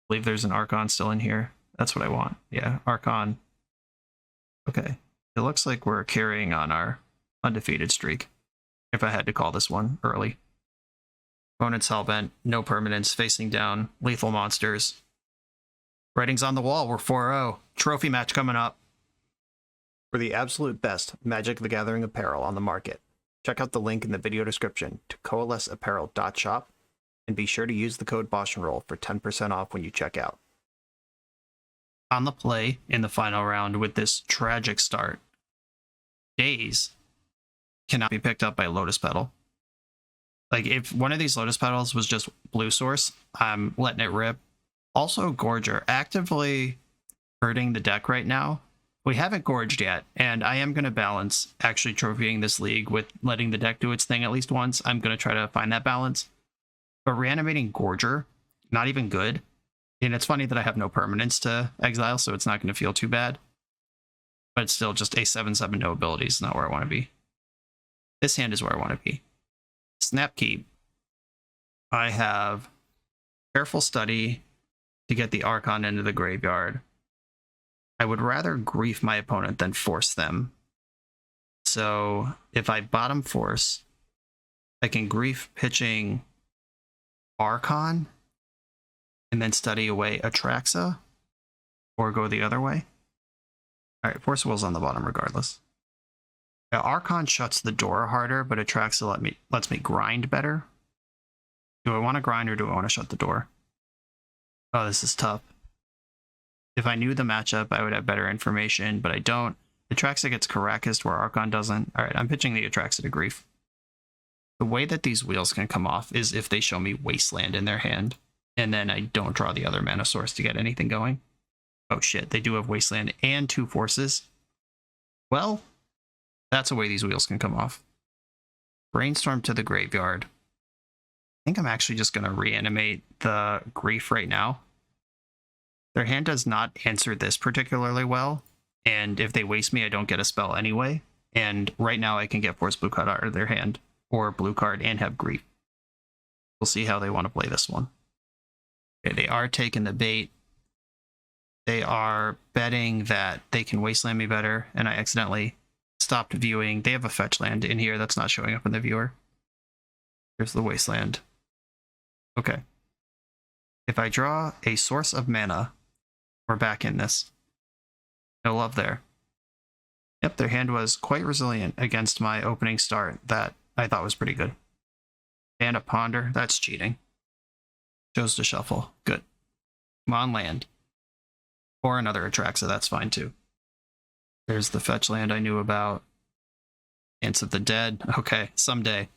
believe there's an Archon still in here. That's what I want. Yeah, Archon. Okay. It looks like we're carrying on our undefeated streak. If I had to call this one early. Opponent's Hellbent, no permanents, facing down, lethal monsters. Writing's on the wall, we're 4-0. Trophy match coming up. For the absolute best Magic the Gathering apparel on the market, check out the link in the video description to coalesceapparel.shop and be sure to use the code BoshNRoll for 10% off when you check out. On the play in the final round with this tragic start, Daze cannot be picked up by Lotus Petal. Like, if one of these Lotus Petals was just blue source, I'm letting it rip. Also, Gorger, actively hurting the deck right now. We haven't gorged yet, and I am going to balance actually trophying this league with letting the deck do its thing at least once. I'm going to try to find that balance. But reanimating Gorger, not even good. And it's funny that I have no permanence to exile, so it's not going to feel too bad. But it's still just a 7/7 no abilities, not where I want to be. This hand is where I want to be. Snapkeep. I have Careful Study to get the Archon into the graveyard. I would rather grief my opponent than force them. So if I bottom force, I can grief pitching Archon and then study away Atraxa or go the other way. All right, Force Will's on the bottom regardless. Now, Archon shuts the door harder, but Atraxa lets me grind better. Do I want to grind or do I want to shut the door? Oh, this is tough. If I knew the matchup, I would have better information, but I don't. Atraxa gets Karakas where Archon doesn't. All right, I'm pitching the Atraxa to grief. The way that these wheels can come off is if they show me Wasteland in their hand, and then I don't draw the other mana source to get anything going. Oh shit, they do have Wasteland and 2 forces. Well, that's a way these wheels can come off. Brainstorm to the graveyard. I think I'm actually just going to reanimate the grief right now. Their hand does not answer this particularly well, and if they waste me, I don't get a spell anyway. And right now I can get Force Blue card out of their hand, or Blue card and have grief. We'll see how they want to play this one. Okay, they are taking the bait. They are betting that they can Wasteland me better, and I accidentally stopped viewing. They have a fetch land in here that's not showing up in the viewer. Here's the Wasteland. Okay. If I draw a source of mana, we're back in this. No love there. Yep, their hand was quite resilient against my opening start that I thought was pretty good. And a Ponder, that's cheating. Chose to shuffle. Good. Come on, land. Or another Atraxa, that's fine too. There's the fetch land I knew about. Dance of the Dead. Okay, someday.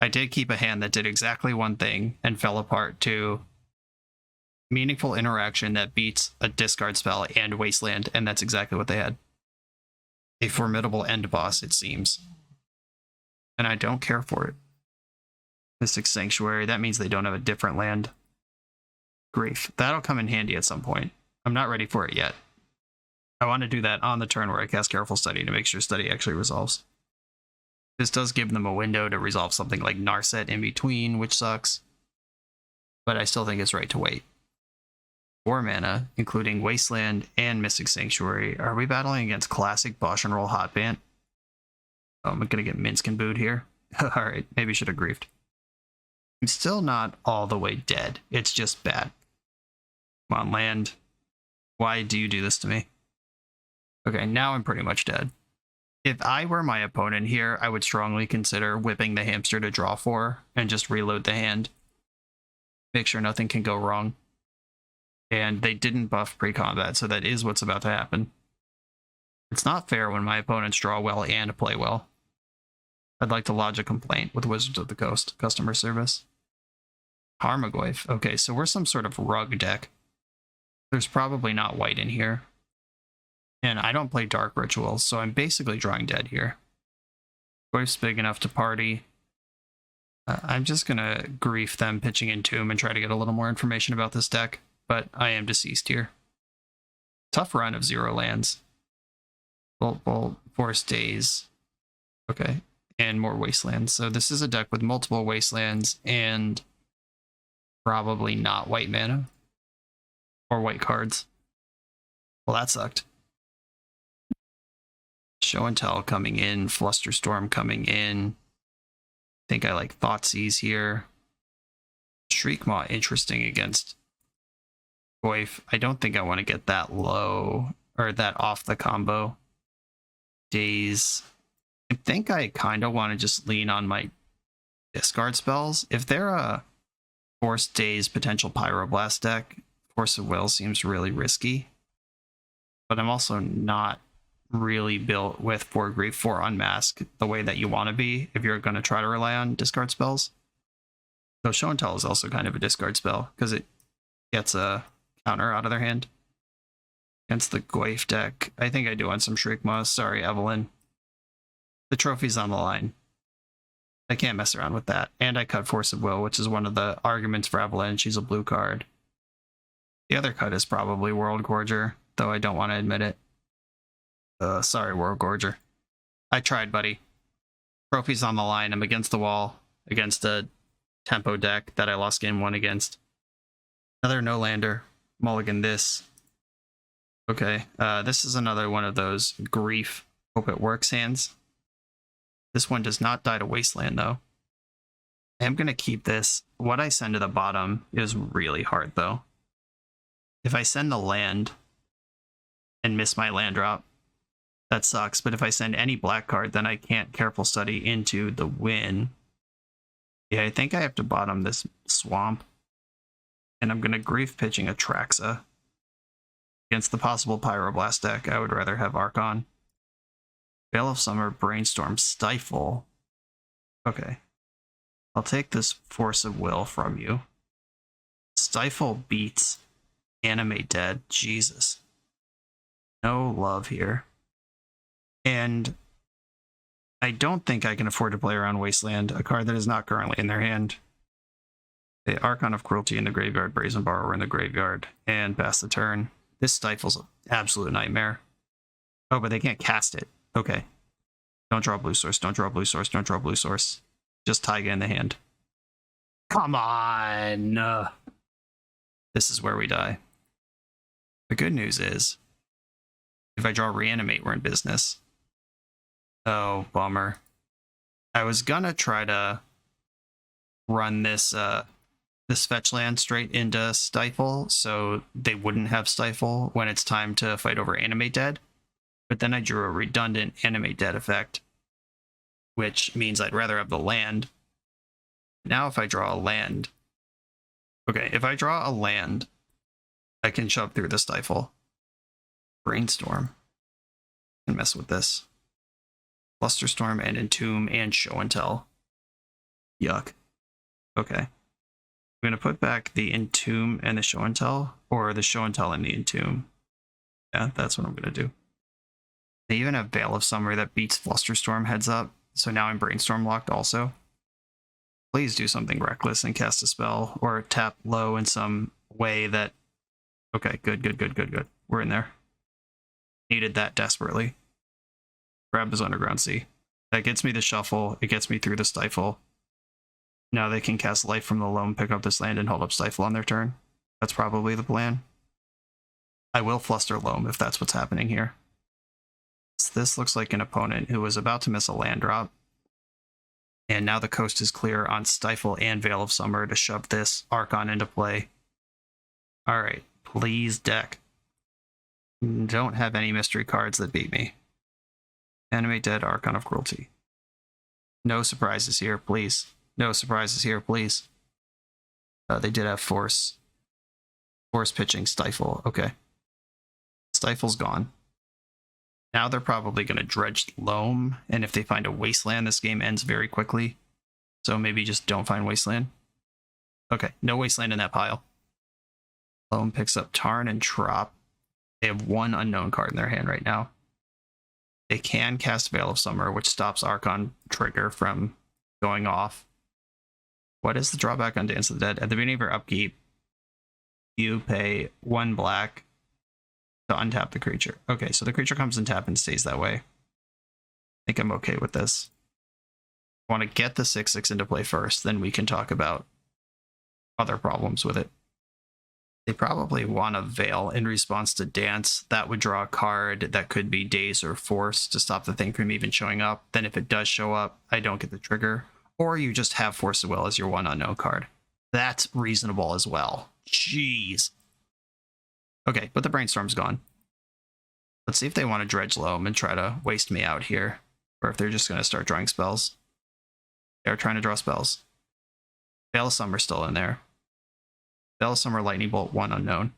I did keep a hand that did exactly one thing and fell apart to meaningful interaction that beats a discard spell and Wasteland, and that's exactly what they had. A formidable end boss, it seems. And I don't care for it. Mystic Sanctuary, that means they don't have a different land. Grief. That'll come in handy at some point. I'm not ready for it yet. I want to do that on the turn where I cast Careful Study to make sure Study actually resolves. This does give them a window to resolve something like Narset in between, which sucks. But I still think it's right to wait. 4 mana, including Wasteland and Mystic Sanctuary. Are we battling against classic BoshNRoll Hotbant? Oh, I'm gonna get Minsc and booed here. Alright, maybe should have griefed. I'm still not all the way dead. It's just bad. Come on, land. Why do you do this to me? Okay, now I'm pretty much dead. If I were my opponent here, I would strongly consider whipping the hamster to draw 4 and just reload the hand. Make sure nothing can go wrong. And they didn't buff pre-combat, so that is what's about to happen. It's not fair when my opponents draw well and play well. I'd like to lodge a complaint with Wizards of the Coast customer service. Harmagoyf. Okay, so we're some sort of rug deck. There's probably not white in here. And I don't play Dark Rituals, so I'm basically drawing dead here. Goyf's big enough to party. I'm just going to grief them pitching Entomb and try to get a little more information about this deck, but I am deceased here. Tough run of 0 lands. Bolt, Forest Days. Okay, and more Wastelands. So this is a deck with multiple Wastelands and probably not white mana or white cards. Well, that sucked. Show and Tell coming in, Flusterstorm coming in. I think I like Thoughtseize here. Shriekmaw interesting against Goyf. I don't think I want to get that low or that off the combo. Daze. I think I kind of want to just lean on my discard spells. If they're a Force Daze potential Pyroblast deck, Force of Will seems really risky. But I'm also not really built with 4 Grief, 4 Unmask the way that you want to be if you're going to try to rely on discard spells. So Show and Tell is also kind of a discard spell because it gets a counter out of their hand. Against the Goyf deck, I think I do want some Shriekmaw. Sorry, Evelyn. The trophy's on the line. I can't mess around with that. And I cut Force of Will, which is one of the arguments for Evelyn. She's a blue card. The other cut is probably Worldgorger, though I don't want to admit it. Sorry, Worldgorger. I tried, buddy. Trophy's on the line. I'm against the wall against a tempo deck that I lost game 1 against. Another no-lander. Mulligan this. Okay, this is another one of those grief, hope it works hands. This one does not die to Wasteland, though. I am going to keep this. What I send to the bottom is really hard, though. If I send the land and miss my land drop, that sucks. But if I send any black card, then I can't Careful Study into the win. Yeah, I think I have to bottom this Swamp. And I'm going to grief pitching Atraxa. Against the possible Pyroblast deck, I would rather have Archon. Veil of Summer, Brainstorm, Stifle. Okay. I'll take this Force of Will from you. Stifle beats Animate Dead. Jesus. No love here. And I don't think I can afford to play around Wasteland, a card that is not currently in their hand. The Archon of Cruelty in the graveyard, Brazen Borrower in the graveyard, and pass the turn. This Stifle's an absolute nightmare. Oh, but they can't cast it. Okay. Don't draw blue source, don't draw blue source, don't draw blue source. Just Taiga in the hand. Come on! This is where we die. The good news is, if I draw Reanimate, we're in business. Oh, bummer. I was gonna try to run this this fetch land straight into Stifle, so they wouldn't have Stifle when it's time to fight over Animate Dead. But then I drew a redundant Animate Dead effect, which means I'd rather have the land. Now if I draw a land... Okay, if I draw a land, I can shove through the Stifle. Brainstorm. And mess with this. Flusterstorm and Entomb and Show and Tell. Yuck. Okay. I'm going to put back the Entomb and the Show and Tell, or the Show and Tell and the Entomb. Yeah, that's what I'm going to do. They even have Veil of Summer that beats Flusterstorm heads up, so now I'm Brainstorm locked also. Please do something reckless and cast a spell, or tap low in some way that... Okay, good. We're in there. Needed that desperately. Grab his Underground Sea. That gets me the shuffle, it gets me through the Stifle. Now they can cast Life from the Loam, pick up this land, and hold up Stifle on their turn. That's probably the plan. I will Fluster Loam if that's what's happening here. This looks like an opponent who was about to miss a land drop. And now the coast is clear on Stifle and Veil of Summer to shove this Archon into play. Alright, please deck. Don't have any mystery cards that beat me. Animate Dead, Archon of Cruelty. No surprises here, please. No surprises here, please. They did have Force. Force pitching, Stifle. Okay. Stifle's gone. Now they're probably going to dredge Loam, and if they find a Wasteland, this game ends very quickly. So maybe just don't find Wasteland. Okay, no Wasteland in that pile. Loam picks up Tarn and Trop. They have one unknown card in their hand right now. They can cast Veil of Summer, which stops Archon Trigger from going off. What is the drawback on Dance of the Dead? At the beginning of your upkeep, you pay 1 black to untap the creature. Okay, so the creature comes and tap and stays that way. I think I'm okay with this. I want to get the 6/6 into play first, then we can talk about other problems with it. They probably want a Veil in response to Dance. That would draw a card that could be Daze or Force to stop the thing from even showing up. Then if it does show up, I don't get the trigger. Or you just have Force of Will as your one unknown card. That's reasonable as well. Jeez. Okay, but the Brainstorm's gone. Let's see if they want to dredge Loam and try to waste me out here. Or if they're just going to start drawing spells. They're trying to draw spells. Veil of Summer's still in there. Veil of Summer, Lightning Bolt, 1 unknown.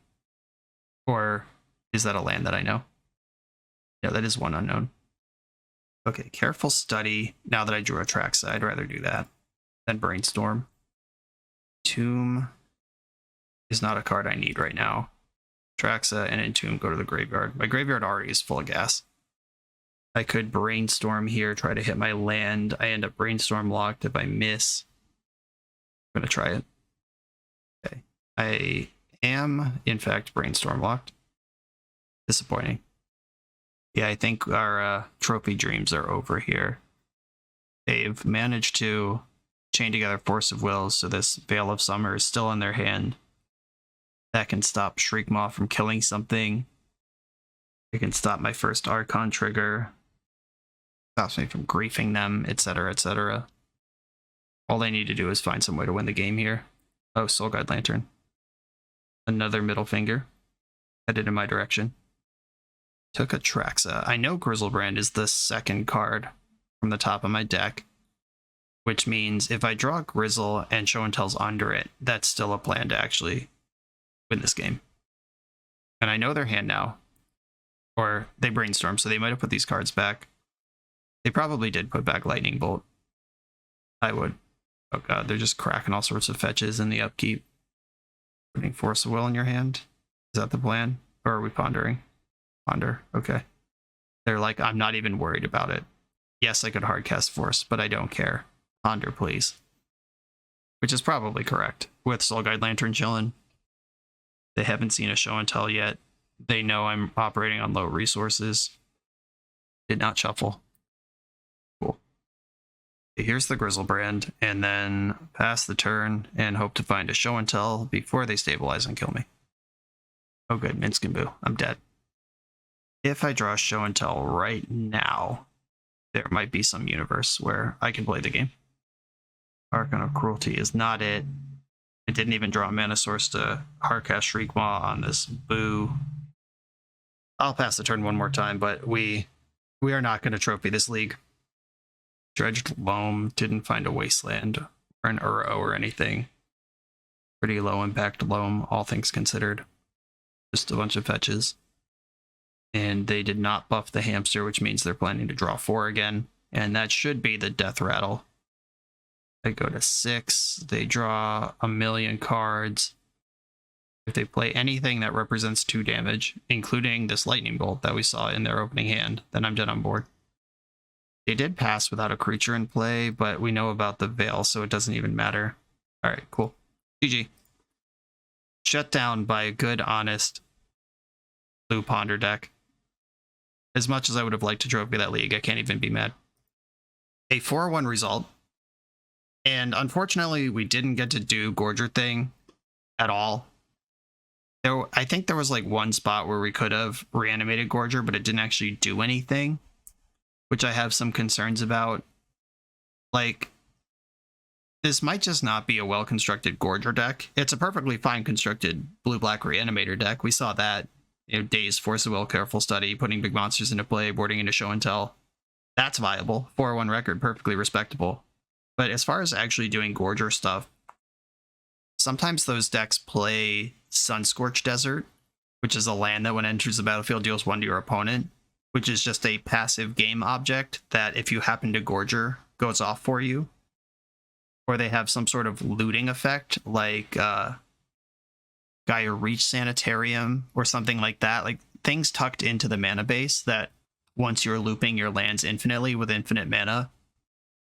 Or is that a land that I know? Yeah, that is 1 unknown. Okay, Careful Study. Now that I drew a Traxa, I'd rather do that than Brainstorm. Tomb is not a card I need right now. Traxa and Entomb go to the graveyard. My graveyard already is full of gas. I could Brainstorm here, try to hit my land. I end up Brainstorm locked if I miss. I'm going to try it. Okay. I am, in fact, Brainstorm locked. Disappointing. Yeah, I think our trophy dreams are over here. They've managed to chain together Force of Will, so this Veil of Summer is still in their hand. That can stop Shriekmaw from killing something. It can stop my first Archon trigger. Stops me from griefing them, etc., etc. All they need to do is find some way to win the game here. Oh, Soul Guide Lantern. Another middle finger. Headed in my direction. Took a Traxa. I know Grizzlebrand is the second card from the top of my deck, which means if I draw Grizzle and Show and Tell's under it, that's still a plan to actually win this game. And I know their hand now. Or they Brainstorm, so they might have put these cards back. They probably did put back Lightning Bolt. I would. Oh god, they're just cracking all sorts of fetches in the upkeep. Putting Force of Will in your hand? Is that the plan? Or are we pondering? Ponder, okay. They're like, I'm not even worried about it. Yes, I could hardcast Force, but I don't care. Ponder, please. Which is probably correct. With Soul Guide Lantern chillin'. They haven't seen a Show and Tell yet. They know I'm operating on low resources. Did not shuffle. Cool. Okay, here's the Grizzlebrand, and then pass the turn and hope to find a Show and Tell before they stabilize and kill me. Oh good, Minsc and Boo. I'm dead. If I draw Show and Tell right now, there might be some universe where I can play the game. Archon of Cruelty is not it. I didn't even draw a mana source to hardcast Shriekmaw on this Boo. I'll pass the turn one more time, but we are not going to trophy this league. Dredged Loam, didn't find a Wasteland or an Uro or anything. Pretty low impact Loam, all things considered. Just a bunch of fetches. And they did not buff the hamster, which means they're planning to draw 4 again. And that should be the death rattle. They go to 6. They draw a million cards. If they play anything that represents 2 damage, including this lightning bolt that we saw in their opening hand, then I'm dead on board. They did pass without a creature in play, but we know about the Veil, so it doesn't even matter. Alright, cool. GG. Shut down by a good, honest blue Ponder deck. As much as I would have liked to trophy that league, I can't even be mad. A 4-1 result. And unfortunately, we didn't get to do Gorger thing at all. I think there was like one spot where we could have reanimated Gorger, but it didn't actually do anything, which I have some concerns about. Like, this might just not be a well-constructed Gorger deck. It's a perfectly fine constructed blue-black Reanimator deck. We saw that Days, Force of Will, Careful Study, putting big monsters into play, boarding into show and tell. That's viable. 401 record, perfectly respectable. But as far as actually doing Gorger stuff, sometimes those decks play Sunscorched Desert, which is a land that when it enters the battlefield deals 1 to your opponent, which is just a passive game object that if you happen to Gorger, goes off for you. Or they have some sort of looting effect, like Gaia Reach Sanitarium or something like that. Like things tucked into the mana base that once you're looping your lands infinitely with infinite mana,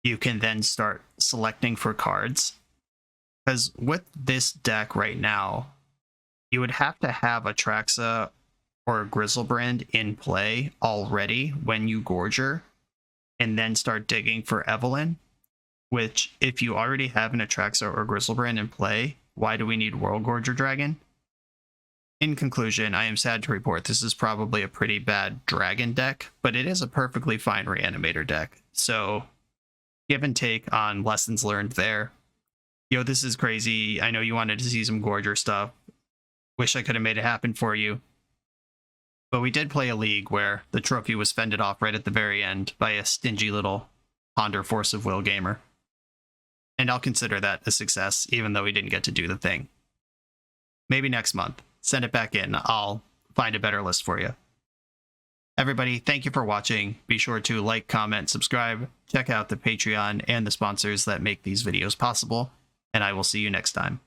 you can then start selecting for cards. Because with this deck right now, you would have to have a Traxa or a Grizzlebrand in play already when you Gorger, and then start digging for Evelyn, which if you already have an Atraxa or Grizzlebrand in play, why do we need Worldgorger Dragon? In conclusion, I am sad to report this is probably a pretty bad dragon deck, but it is a perfectly fine Reanimator deck. So, give and take on lessons learned there. Yo, this is crazy. I know you wanted to see some Gorger stuff. Wish I could have made it happen for you. But we did play a league where the trophy was fended off right at the very end by a stingy little Ponder Force of Will gamer. And I'll consider that a success, even though we didn't get to do the thing. Maybe next month. Send it back in. I'll find a better list for you. Everybody, thank you for watching. Be sure to like, comment, subscribe, check out the Patreon and the sponsors that make these videos possible, and I will see you next time.